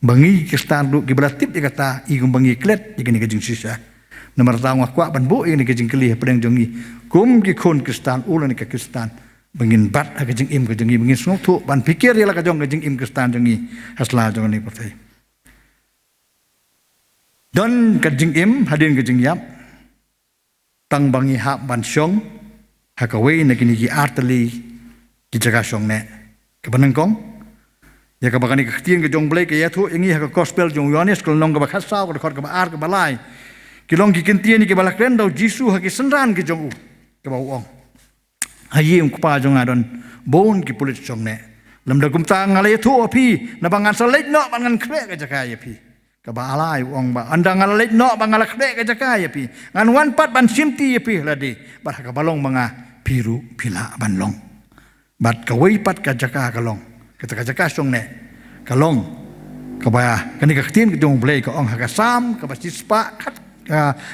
bangi kristan du ki belatip dia kata i bangi klet i gani kajing sisa nomor tang kwa ban bu i gani kajing keli pedang jongi kum ki khon kristan ulan ka kristan bangin bat kajing im kajing i bangin snok thu ban pikir ya la kajong kajing im kristan jongi hasla jong ni pertai don kajing im hadin kajing yap tang bangi ha ban syong hakawe na kini ki arteli ki jaga syong ne ke banangkong ya ka bakani ka tin ka jong blai ka ya thu ingi ha ka gospel jong yohanes kol nong ka ba khasau ka khot ka ba ar ka balai ki long ki kentien ni ki balakren dau jisu ha ki senran ki jong u ka ba ong hayim ku pa jong adon bon ki pulit jong ne lam da kum ta ngale thu api na bangan salek no bangan kre ka jaka ya pi ka ba alai ong ba andang ngale no bangal kre ka jaka ya pi ngan wan pat ban simti ya pi ladi ba ka balong manga piru pila ban long bat ka wei pat ka jaka ka long kata jaka song ne kalong kabaya kani ka tin jong blai ka ong ha ka sam ka ba sispa khat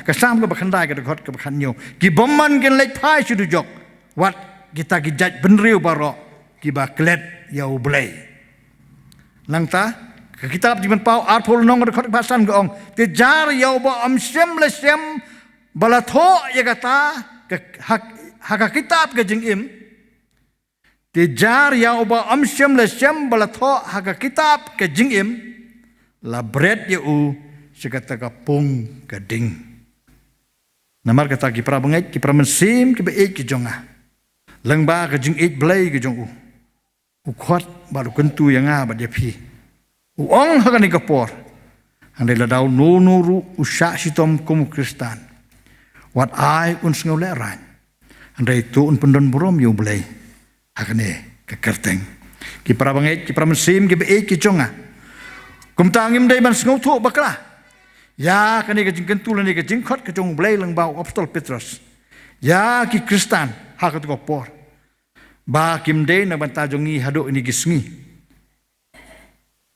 ka sam ka ba khandai ka khot ka ba khanyo ki bomman gen lek phai chu du jok wat kita ki jaj benriu baro ki ba klet yau blai langta ka kitab jiman pau arpol nong ka khot basan ka ong te jar yau ba am sem le sem balatho ya kata ha ka kitab ka jing im tijar yang uba amsyam le syam balatho haga kitab ke jingim la bread ya u sekata ka pung ka ding namar kata ki pra bangai ki pra mensim ki be ki jonga lengba ka jing blai ki jong u khot baru kentu yang ba dia pi u ong haga ni ka por Andai la daw nuru usya sitom kum Kristan. Wat ai un sngau le ran. Andai tu un pendon burom yu belai. Hakane kekerteng. Ki prabanget ki pramesim ki be ki jonga. Kum tangim dai ban sngau thu bakla. Ya kani ka jingkan tulan ni ka jingkot ka jong belai lang bau apostol Petrus. Ya ki Kristan hakat ko por. Ba kim dai na ban tajongi hado ini gisngi.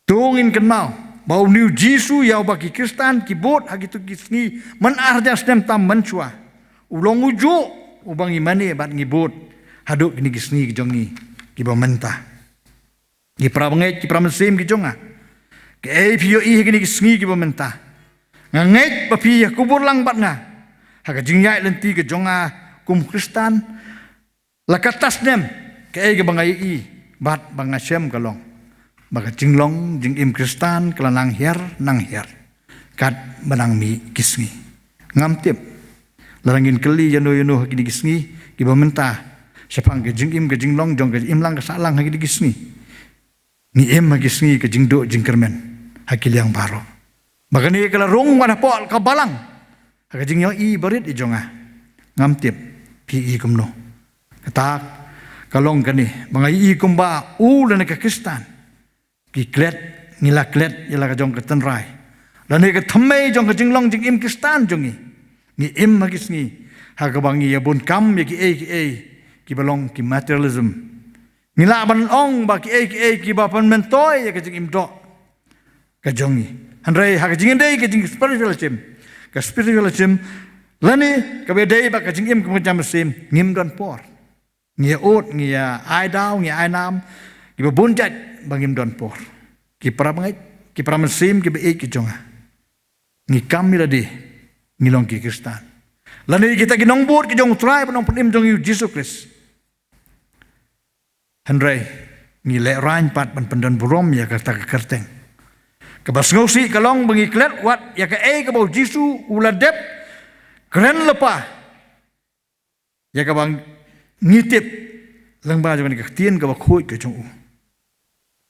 Tungin kenal bau new Jisu yau bagi Kristan ki bot hagitu gisngi man arja stem tam mancua. Ulong ujo ubang imane bat ngibot hado ini gisngi ki jongi ki ba mentah. Ki prabanget ki pramesim ki jonga. Ki ai pio I ki gisngi ki ba mentah. Ngangait papi ya kubur lang bat nga. Haka jingyai lenti ke jonga kum Kristan. Lakatas nem. Kaya ke bangai I. Bat bangasem kalong. Baka jinglong jing im Kristan kala nang her. Kat banang mi kisngi. Ngam tip. Larangin keli yano haki di kisngi. Kiba mentah. Siapang ke jing im ke jinglong jong ke im lang ke salang haki di kisngi. Ni im haki kisngi ke jingdo jingkermen. Haki liang baro. Maka ni kalau rong mana pol ka balang. Haka jing yang I barit I jonga. Ngam tip pi I kumno. Katak kalong kani mga I kumba ulan ka Kristan. Ki klet nila klet ila ka jong ka tanrai. Lani ka thamay jong ka jinglong jing im Kristan jongi. Ni im magis ni haka bangi yabon kam ya ki balong ki materialism. Nila ban ong ba ki ba pan mentoy ya ka jing im do. Ka jongi. Handrai haka jingin dai ke jing spiritualism. Ka spiritualism lani ka be dai ba ka jing im ka jam sim ngim don por. Ngia ot ngia ai dau ngia ai nam ki ba bunjat bangim don por. Ki prabangai ki pramesim ki be ki jonga. Ngi kamila di ngilong ki Kristan. Lani kita ginong bot ki jong try panong panim jong Jesus Christ. Handrai ngi le rain pat pan pendon burom ya ka ta kerteng. Kabas ngosi kalong bengiklet wat ya ka ka bau Jisu uladep keren lepa ya ka bang ngitip lang ba jong ka tien ka ba khoi ka jong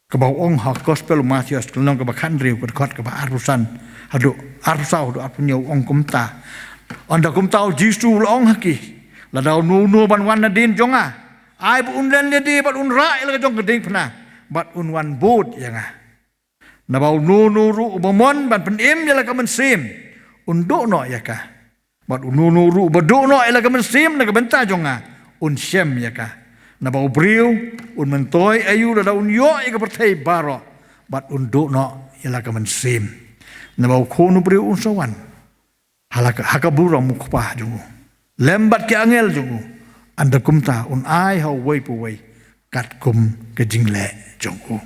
ka bau ong ha gospel Matius kalong ka ba khandriu ka khot ka ba arusan hado arsau do apunyo ong kumta anda kumta Jisu ong haki la daw nu ban wan na din jonga ai bu unlen le di bat unra ila ka jong ka ding phna bat unwan bot ya nga Nabau nuru ubamon ban penim yala kamen sim undo no yaka bat nuru ubado no yala kamen sim na kabenta jonga un shem yaka nabau briu un mentoy ayu da un yo yaka pertai baro bat undo no yala kamen sim nabau khonu briu un sawan halaka hakabura mukpa jongu lembat ke angel jongu anda kumta un ai how way pu way kat kum ke jingle jongu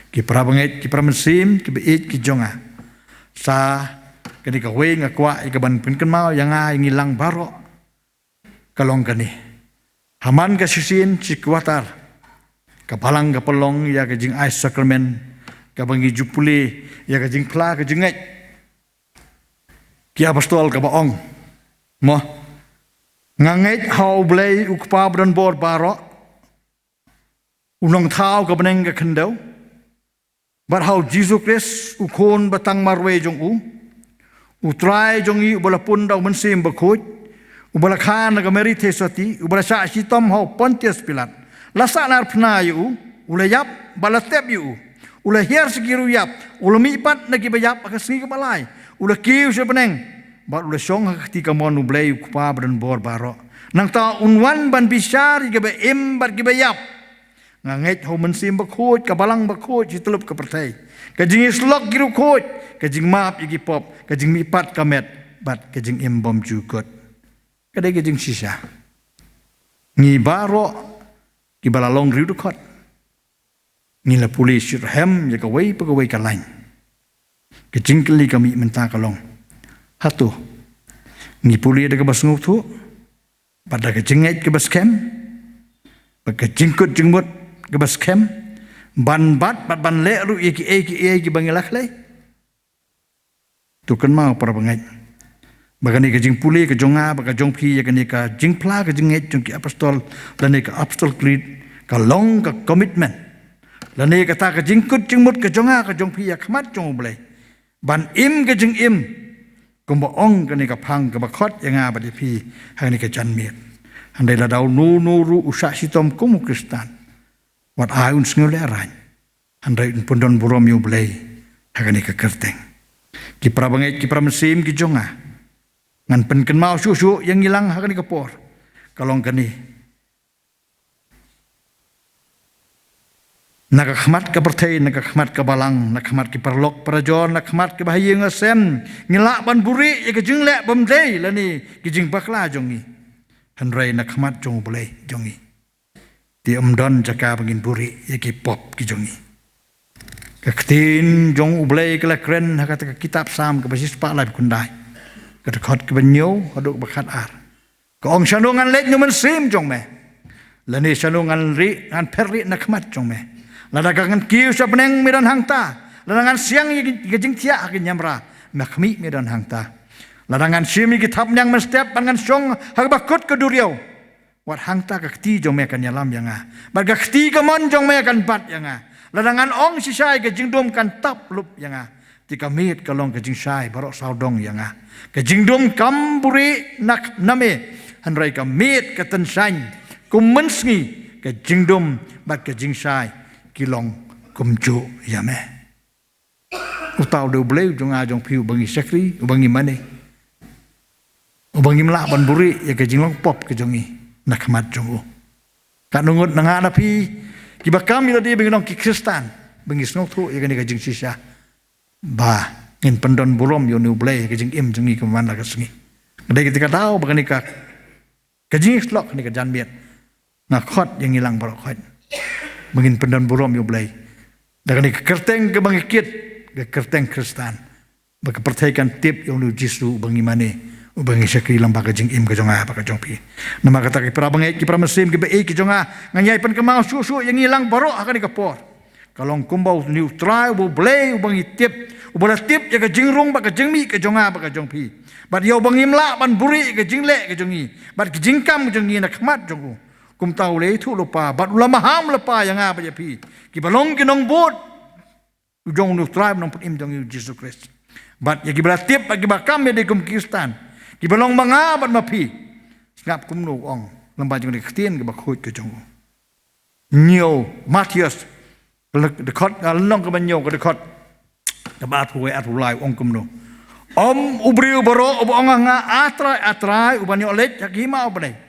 ki prabanget ki pramesim ki beit ki jonga sa kani ka we nga kwa I ka ban pin kan mau yang ngi lang baro kalong kani haman ka sisin si kwatar ka balang ka pelong ya ka jing ice sacrament ka bangi jupuli ya ka jing pla ka jinget ki apostol ka baong mo nganget how blay ukpa bron bor baro unong thau ka beneng ka khendau But how Jesus Christ ukon batang marwe jong utray jong I ubala pundaw mensim bakut ubala khan nagameri tesati ubala sa sitom how Pontius Pilat lasa nar pna yu ulayap balatep yu ula hiar segiru yap ula mipat nagibayap akasni kabalay ula kiu sa peneng bat ula syong hakti kamon ublay ukpa bran bor baro nang ta unwan ban bisar gibe im bar gibayap nganget ho mensim bakut kabalang bakut situlup ka pertai kajing islok giru kot kajing map igi pop kajing mipat kamet bat kajing imbom jukot kadai kajing sisa ngi baro ki balalong riu kot ngi la pulis hem ya ka wei pagawai ka lain kajing kali kami menta kalong hatu ngi puli ada ka basngu tu pada kajing ngait ka baskem kajing kot jingmut Gebas kem ban bat bat ban le ru ki bangilak le tu kan mau para bangai bagani ka jing puli ka jonga ba ka jong phi ya kani ka jing pla ka jing jong ki apostol lani ka apostol creed ka long ka commitment lani ka ta ka jing kut jing mut ka jonga ka jong phi ya khamat jong blai ban im ke jing im kum ba ong ke ni ka phang ke ba khot yang a ba di phi ha ni ka chan miet handai la dau nu ru usa sitom kum Kristan wat ai un sngu le ran handai un pundon burom yu blei ha ni ka kerteng ki prabangai ki pramesim ki jonga ngan pen ken mau su yang hilang ha ni ka por kalong kani nakakhmat ka perthei nakakhmat ka balang nakakhmat ki perlok parajon nakakhmat ki bahayeng asem ngila ban buri ya ke jing le bam dei la ni ki jing bakla jongi hanrai nakakhmat jong boleh jongi ti don jaka bangin buri ya ki pop ki jongi ka ktin jong ublei kala kren hakata ka kitab sam ka basis pa lai kundai ka khot ki banyo haduk bakat ar ka ong shanungan let nyuman sim jong me la ni shanungan ri an perri nakakhmat jong me ladagangan kiu sa peneng medan hangta ladangan siang gajing tia akin nyamra makmi medan hangta ladangan simi kitap yang mestep pangan song hagbakut ke duriau wat hangta ka kti jong me kan yalam yanga baga kti ka mon jong me kan bat yanga ladangan ong sisai gajing dom kan tap lup yanga tika mit kalong gajing sai barok saudong yanga gajing dom kamburi nak name hanrai ka mit ka tensang kumensngi gajing dom bat gajing sai kilong kumju yame utau do bleu jonga jong piu bangi sakri bangi mane bangi mla ban buri ya ke jinglong pop ke jongi nakmat jongo kanungut nanga napi kibakam ila di bangi nong ki Kristan bangi snok thu ya ke jing sisa ba in pendon burom yo nu blei ke jing im jongi keman la kasngi dai ketika tahu bagani ka ke jing slok ni ke jan miet na khot yang hilang barok khot mungkin pendan burom yo blai dagan ni kerteng ke bangi kit ke kerteng Kristan baka pertaikan tip yo nu jisu bangi mane bangi sakri lambaga jing im ke jonga baka jongpi nama kata ki prabangai ki pramesim ki be ki jonga nganyai pen ke mau su yang hilang barok akan ni kapor kalong kumbau new try bo blai bangi tip ubala tip ya ke jingrung baka jingmi ke jonga baka jongpi bat yo bangi mla ban buri ke jingle ke jongi bat ki jingkam jongi na khmat jongu kum tahu le itu lupa bat ulama ham lepa yang apa je pi ki balong ki nong bot ujong nu tribe nong im jong Jesus Christ bat ya ki beratip bagi bakam ya di kum Kristan ki balong manga bat mapi ngap kum nu ong lamba jong di ktien ki bakhut ke jong nyo Matius de khot long ke banyo ke de khot ke ba thu we atu lai ong kum nu om ubriu baro ong nga atrai ubanyo let ya ki ma obne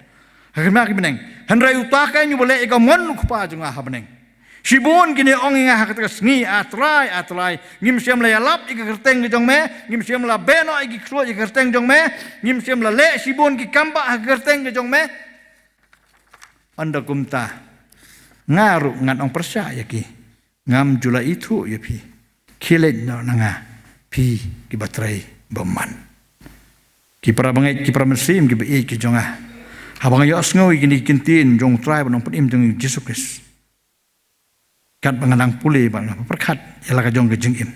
Hakimah kimeneng, henrai utakai nyu boleh ika mon kupa junga habeneng. Sibun kini ong inga hakata sngi atrai ngim siam la yalap ika kerteng ke jong me ngim siam la beno ika klo ika kerteng jong me ngim siam la le sibun ki kampa ha kerteng ke jong me anda kumta ngaru ngan ong percaya ki ngam jula itu ya pi kilet no nanga pi ki batrai beman ki prabangai ki pramesim ki be ki jonga habang yo asngo igini kintin jong tribe nong pun im jong Jesus Christ kat banganang pule bang perkat yala ka jong ke jing im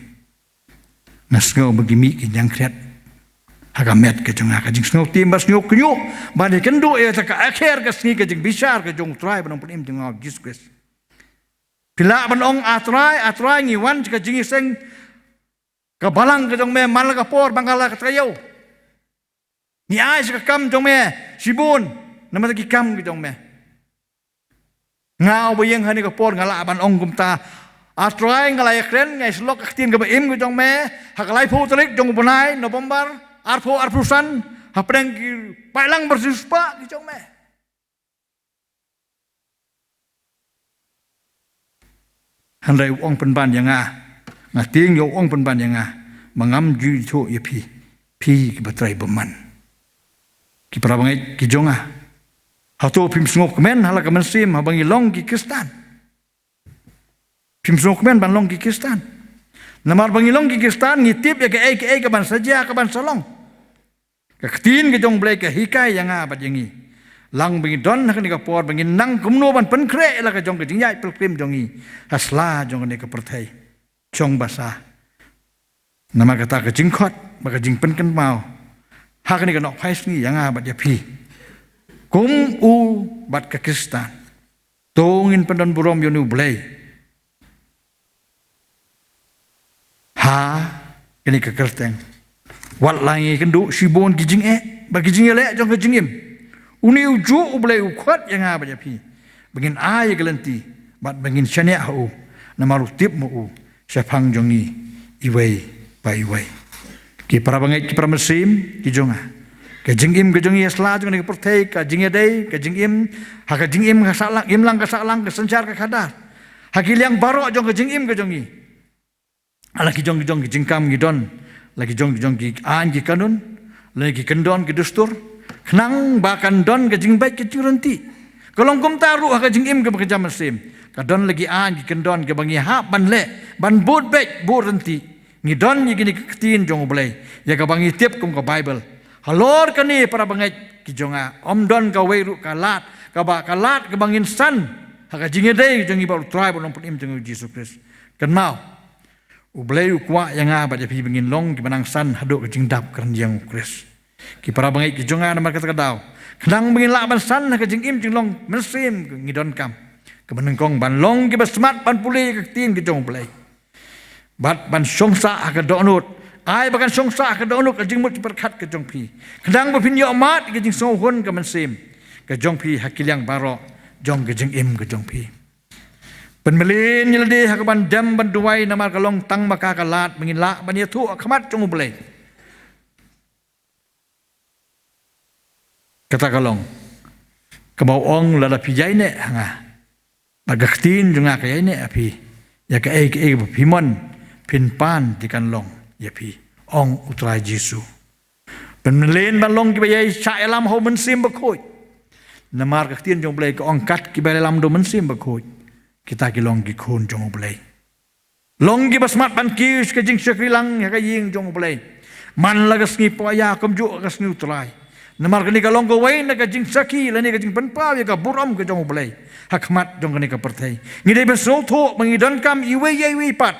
nasngo begimi ki jang kret hagamet ke jong ka jing sngo tim bas nyok nyu bani kendo e ta ka akhir ke sngi ke jing bisar ke jong tribe nong pun im jong Jesus Christ pila ban ong atrai ngi wan ka jing seng ka balang ke jong me mal ka por bangala ka trayo ni ai ka kam jong me sibun nama lagi kam ke jong me ngau bayang hani ka por ngala ban ong kumta atrai ngala yakren ngai slok aktin ke im ke jong me hakalai phu telik jong bunai November arpusan hapreng ki pailang bersispa ke jong me handai ong penban yang ngating yo ong penban yang mangam ju thu ye pi ki batrai beman ki prabangai ki jonga hato pim sngok men hala ka mensim habangi long ki Kristan pim sngok men ban long ki Kristan namar bangi long ki Kristan ngitip ya ke ban saja ka ban salong ka ktin ke jong blai ka hikai yang bat yangi lang bangi don ka ni ka por bangi nang kumno ban pen kre la ka jong ke jingyai pelpim jongi hasla jong ne ka perthai chong basa nama kata ka jingkhot baka jing pen kan mau hak ni ka nok phais ni yang bat ya pi kum bat ke Kristan tongin pendan burom yo nu blai ha kini ke kerteng wat langi kendu sibon kijing bagi jing le jong kijing im uni uju ublai ukwat yang apa je pi bengin ai gelenti bat bengin syane hu namaru tip mu syapang jongi iwei pai iwei ki para bangai ki para mesim ki jonga ke jing im ke jongi asla jong ni pertai ka jing dei ke jing im ha ka jing im ka salang im lang ka salang ke sencar ka kadar hakil yang barok jong ke jing im ke jongi ala ki jong ki jingkam ki don lagi jong ki an ki kanun lagi kendon ki dustur kenang bahkan don ke jing baik ke jing renti kolong kum taru ka jing im ke bekerja mesim kadon lagi an ki kendon ke bangi ha ban le ban bud baik bu renti ni don ni gini ketin jong boleh ya ka bangi tiap kum ka bible halor kani para bangai ki jonga om don ka weru ka lat ka ba ka lat ke bangin san ha ka jing dei jong i ba try bon pun im jong Jesus Christ kan mau ublei ukwa yang apa dia pergi bengin long ki benang san haduk ke jingdap kan yang Kris ki para bangai ki jonga nama kata kadau kenang bengin laban san ke jing im jing long mesim ke ngidon kam ke benengkong ban long ki basmat ban pulih ke tin ke jong ublei bat ban songsa ke donut ai bahkan songsa ke donut ke jing mut berkat ke jong pi kenang bepin yo mat ke jing sohun ke mesim ke jong pi hakil yang baro jong ke jing im ke jong pi penmelin nyeledi hakaban dam banduai namar kalong tang maka kalat mengila bania tu akamat cung boleh kata kalong kebau ong lada pijai ne hanga bagaktin junga kaya ne api ya ka pimon pinpan di kanlong ya pi ong utrai Jesu penmelin balong kibayai sa elam ho mensim bakoi namar kaktin jong boleh ke ong kat kibayai elam do mensim bakoi kita kilong ki khun jong boleh long ki basmat ban ki ke jing sekrilang ya ka ying jong boleh man lagas ni poya kom ju gas ni utrai namar kani kalong ko wai na ka jing saki lani ka jing penpa ya ka buram ke jong boleh hakmat jong kani ka pertai ni dei beso tho mangidon kam iwe ye pat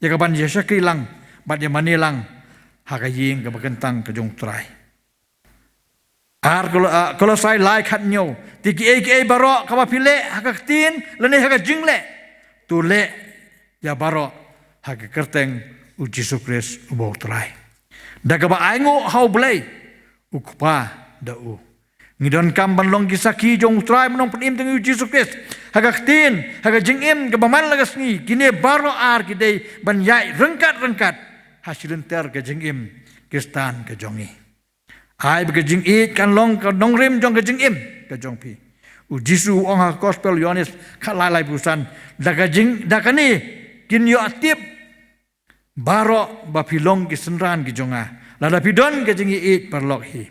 ya ka ban ya sekrilang bat ya manilang ha ka ying ka bakentang ke jong utrai kalau saya like hat nyo tiki barok kapa pile hak tin lene hak jingle tu le ya barok hak kerteng u Jesus Christ u bau trai daga ba aingo hau blai ukpa da u ngidon kam ban long kisaki jong trai menong penim teng u Jesus Christ hak tin hak jingim ke baman lagas ni kini barok ar kidei ban yai rengkat hasilun ter ke jingim kistan ke jongi ai ke jing kan long ka dong rim jong ke jing im ke jong pi u Jesu ong ha gospel Yohanes khalai pusan da ka jing da ka ni kin yo atip baro ba pilong ki senran ki jonga la da pidon ke jing parlok hi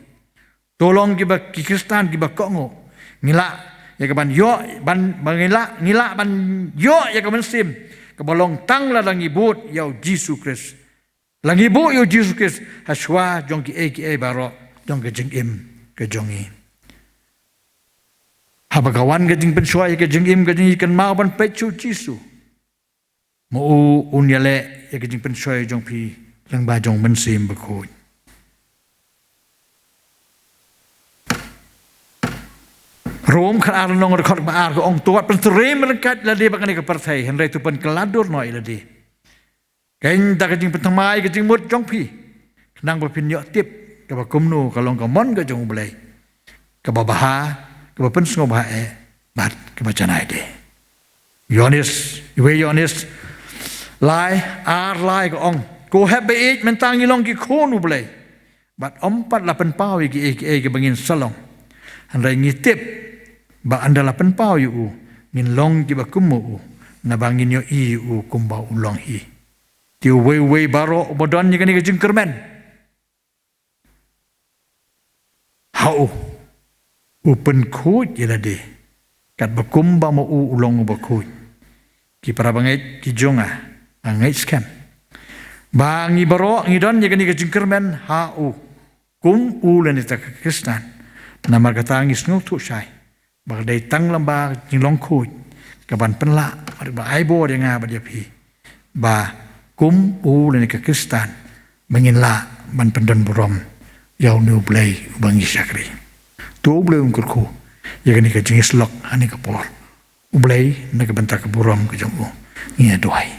tolong ki ba ki Kristan ki ba kongo ngila ya ka ban yo ban ngila ban yo ya ka mensim ke bolong tang la dang ibut ya Jesu Christ langi bu yo Jesus Christ haswa jong ki baro jong ke jing im ke jongi habagawan ke jing pensuai ke jing im ke jing ikan mau ban pecu Jesu mo unyale ya ke jing pensuai jong pi lang ba jong mensim bekoi rom kan ar nong rekod ba ar ko ong tuat penserim merkat la de bakani ke partai henry tu pen keladur noi la de kain ta ke jing pentamai ke jing mut jong pi nang bapin yo tip kaba kumnu kalong kamon ke jong boleh kaba baha kaba pen sngo baha bat kaba janai de Yohanes lai ar lai ko ong ko habe mentang ilong ki khonu boleh bat ompat lapan pau ki ke bangin salong andai ngitip ba anda lapan pau yu ngin long ki ba kumu na bangin yo i u kumba ulong hi tiu we baro bodon ni kani ke jingkermen hau upen kut yela de kat bakum ba mo ulong ba kut ki para bangai ki jonga angai scam bangi baro ngidon ye kani ke jingkermen hau kum ulen ta Kristan namar kata ngis ngau tu sai ba dai tang lamba jinglong kut ka ban penla ba ai bo de nga ba dia pi ba kum ulen ke Kristan mengin la ban pendon borom yau nu blai bangi sakri tu blai ungkurku ya kani ka jingis lok ani ka por blai na ka banta ka borom ka jongo ngia doai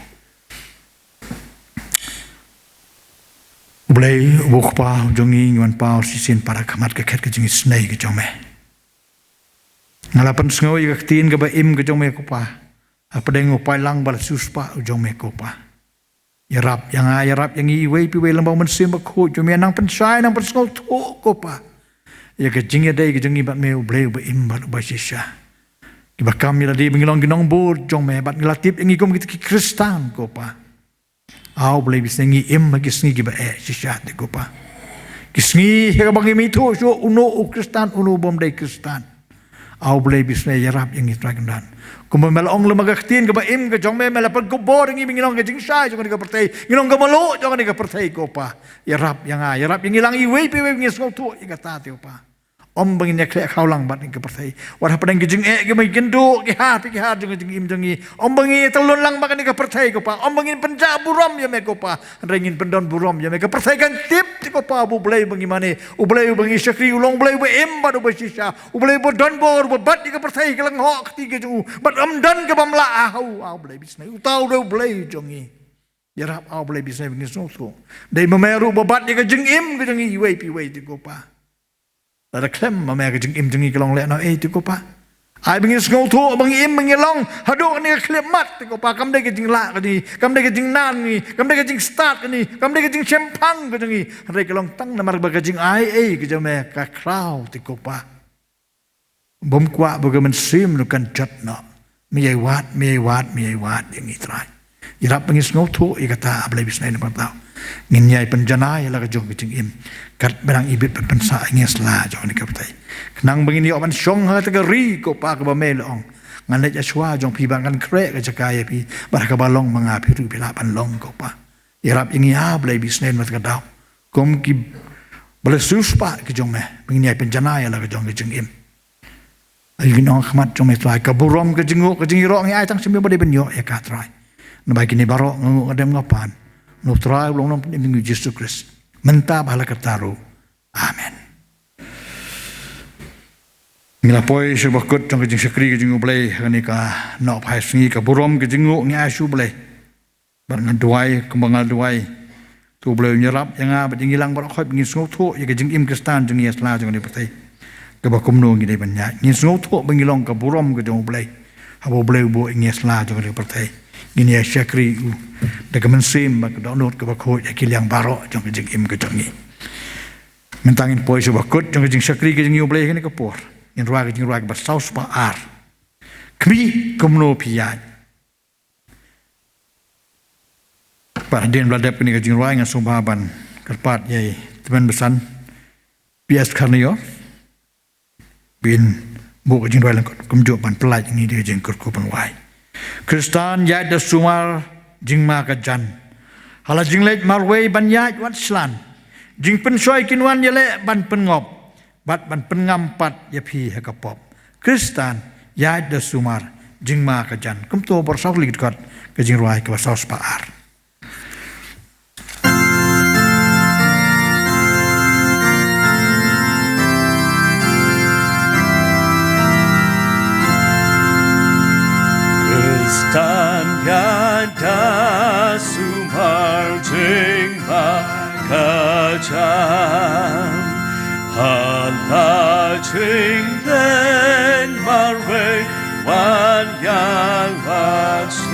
boleh ubuk pa jongi ngwan pa sisin para kamat ke khet ke jing snai ke jome ngalapan sngoi ke tin ke ba im ke jome ko pa apa deng upai lang bal sus pa jome ko pa yarap yang i wei pi wei lambang men sim ba ko jome nang pensai nang pensngol to ko pa ya ke jing ya dai ke jongi bat me boleh ba im ba sisha ki ba kam ya di bingilong ginong bur jome bat ngelatip ngi kom ki kristan ko pa Au boleh bisa ngi im bagi sengi giba sisat de gopa. Kisngi hega bagi mito so uno Kristan uno bom dai Kristan. Au boleh bisa yarap yang itragendan. Kumba melong lemaga ktin giba im ke jongme melapan gobor ngi ngilong ke jingsai jangan ka pertai. Ngilong ka malo jangan ka pertai gopa. Yarap yang ilang iwe pe ngi so tu iga ta te opa. Om bangin ya klek khaulang bat ke pertai. War padang ke jing ke mai gendo ke ha jing im jangi. Om bangi telun lang makan ke pertai ko pa. Om bangin penja buram ya me ko pa. Rengin pendon buram ya me ke pertai kan tip ti ko pa bu blai bangi mane. U blai bangi syakri ulong blai bu em badu bu sisa. U blai bu don bor bu bat ke pertai ke lang hok ti ke ju. Bat am dan ke bamla au blai bisna. U tau do blai jangi. Yarap au blai bisna bangi so. Dai memeru bu bat ke jing im ke jangi iwe pi we ti ko pa. Ada klem mama ke jing im jengi kelong le na ti ko pa ai bingin ngau thu bang im bingin long hado ni klem mat ti ko pa kam de ke jing la ke ni kam de ke jing nan ni kam de ke jing start ke ni kam de ke jing chempang ke jengi re kelong tang na mar ba ke jing ai ke jame ka kraw ti ko pa bom kwa ba ke men sim no kan chat na mi ai wat yang itrai irap bingin ngau thu i kata ablai bisnai na pa nginyai penjana ya la ke jong ke jing im kat barang ibit pensa nges la jong ni kaptai kenang begini oman syong ha tegeri ko pa ke ba melong ngan le jaswa jong pi bangan kre ke jakaya pi bar ka balong manga pi ru pila pan long ko pa irap ingi ha blai bisnen mat ka daw kom ki bale sus pa ke jong me begini penjana ya la ke jong ke jing im ai ginong khmat jong me trai ka burom ke jingu ke jingi ro ngi ai tang simi bade benyo ya ka trai no ba kini baro ngu adem ngapan no try ulong nom ni Yesus Kristus mentah bala kataru amen ngila poi sebakut jong jing sakri ke jingu blai hani ka no phai sngi ka burom ke jingu ngi asu blai bar ngaduai kembangal duai tu blai nyerap yang a ba jingilang bar khoi ngi sngo tho ye ke jing im kristan jing yesla jong ni pertai ke ba kumno ngi dei banya ngi sngo tho bangilong ka burom ke jong blai habo blai bo ngi yesla jong ni pertai gini ya syakri da ka mensim ba download ka ba kho ya kilyang baro jong jing im ke jong ni mentangin poi sebakut jong jing syakri ke jing yo blai ni ka por in ruag jing ruag ba saus pa ar kmi kumno piyai pa den bladap ni ka jing ruag ngan sumbaban kerpat yai teman besan PS Karnio bin bu ka jing ruag lang kumjo ban pelai ni dia jing kur pan wai Kristan ya da sumar jing ma ka jan hala jing leit marwei ban ya wat slan jing pen soi kinwan ya le ban pen ngop bat ban pen ngampat ya pi ha ka pop Kristan ya da sumar jing ma ka jan kum to bor saw ligit kat ka jing ruai ka saw pa ar Kristan ya da sumar jing ma ka jan hala jing len marwei wan yang waksan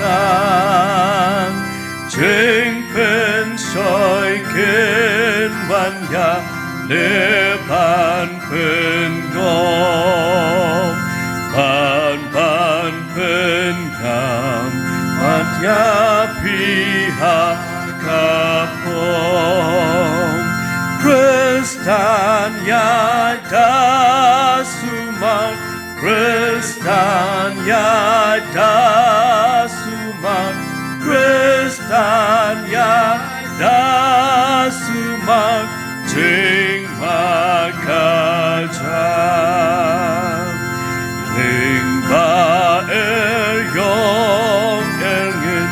jing pen soi ken wan ya lepan pen gom pan pen gam mat ya pihak kapom Kristan ya da sumar Kristan ya da sumar Kristan ya da sumar jing makajan ling ba yong engin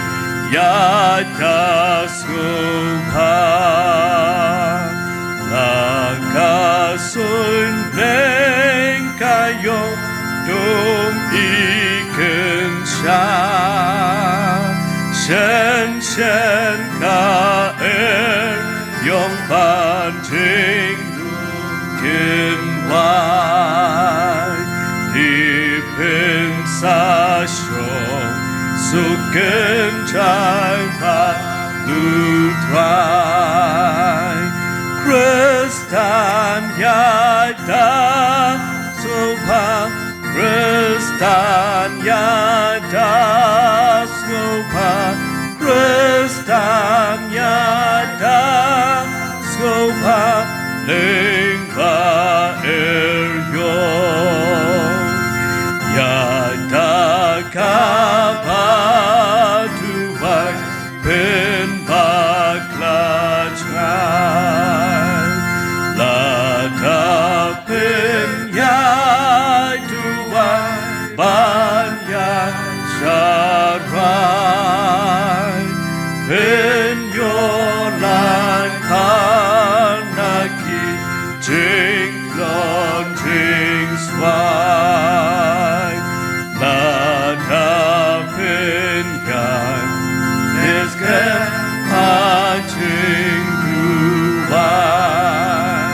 ya da sumar langkah sun neng kayo dum iken sha shen ka yong ba jing kin wai di pin sa shong su kin chai ma lu trai Kristan ya da so pa Kristan ya da so pa Kristan ya da so pa ling ba yon ya da ka ba tu vai pen ba kla chai la da pen ya tu vai ban ya sharai pen yo lan kanaki jing lon jing swai la da pen gan is kem punching duai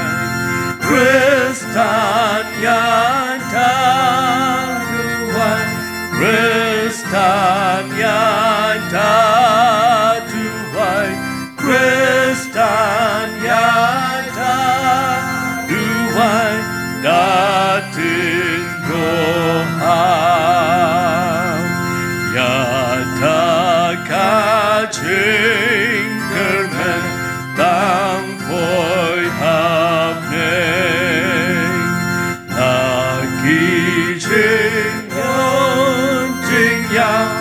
Kristan yanta duai Kristan yanta duai Kristan yanta duai datin goham yata kaching kermen tang poi hapneng lagi jing yon jing yang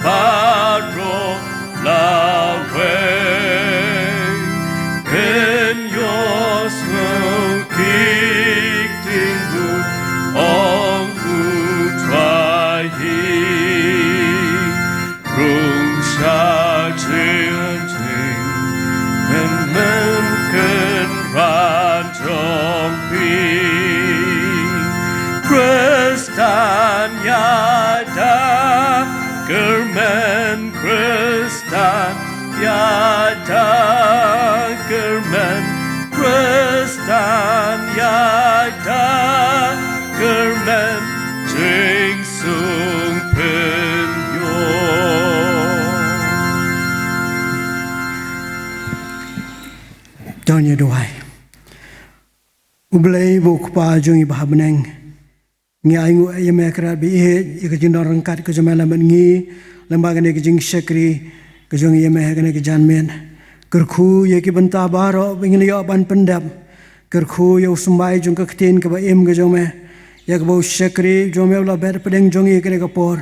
baro laweng pen your smoking tinggu ong ku try rung sha jing jing men ken ran trong pi Kristan yada kermen Kristan yada kermen Kristan yada kermen jing sung pen yo Donya doai. Ublay buk pa jung ibahabneng. Ngi aingu ayame kra bi e ke jindor rangkat ke jamala ngi lembaga ne ke jing syakri ke jung yame ke janmen. Kerku ye ke benta baro bingin yo ban pendam. Kerku yo sumbai jung ke tin ke ba em ke jung me. Ya ke bau syakri jung me la ber pedeng jung ye ke por.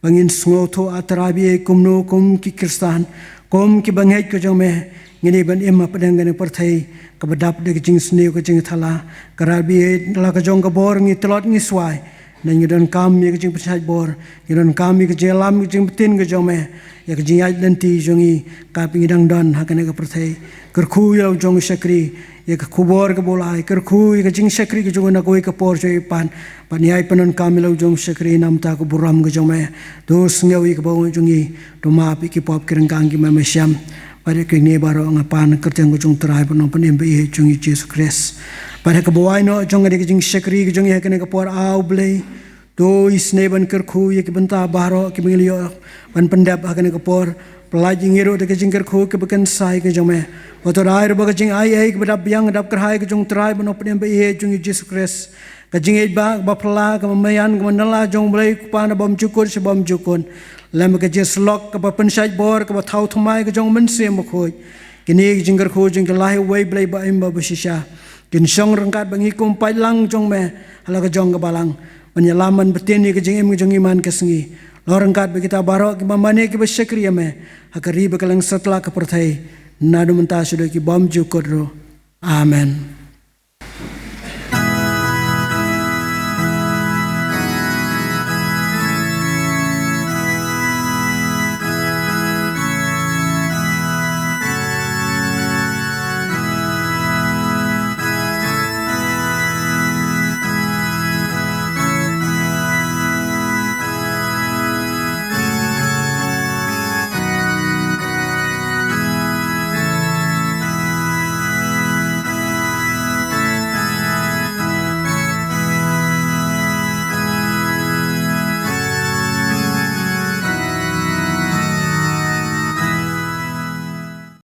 Bangin sngoto atrabi e kumno kum ki kristan. Kum ki bangai ke jung me. Ngini ban em pedeng ne perthai ke bedap de ke jing sne ke jing thala. Karabi la ke jung ke bor ngi telot ngi swai. Na ngidon kam ye ke jing persai bor. Ngidon kam ye ke jelam ke jing betin ke jung me. Ya ke jing ai lenti jungi ka pingidang don hakane ke perthai. Kerku yo jung syakri ye ke kubor ke bolai. Kerku ye ke jing syakri ke jung na koi ke por joi pan. Paniai panon kamilo jung syakri nam ta ke buram ke jung me. Dos ngawi ke bawang jungi. Doma pi ki pop kerengkang ki me syam. Pada kini baru ngapan kerjaan kujung terai penuh penim be jungi Yesus Kristus. Pada kebawai no jong ada kejing syakri kejong ya kena kepor au blay. Do isne ban kerku ya kebenta baru kemilio ban pendap kena kepor. Pelajing hero ada kejing kerku kebekan sai kejong me. Motor air baga kejing ai kebedap yang dap kerhai kejong terai penuh penim be jungi Yesus Kristus. Kejing ba bapla kemamayan kemenala jong blay kupana bom cukur sebom jukun. Lama kerja selok ke pensai bor ke tahu thumai ke jong mense mokoi kini jinggar kho jing lahi wei blai ba imba besisha kin song rangkat bangi kum pai lang jong me hala ke jong ke balang penyelaman betini ke jing im jong iman ke sengi lo rangkat be kita barok ke mamane ke besyakri me hakari be kalang setelah ke perthai nadu menta sudah ki bom jukodro amen.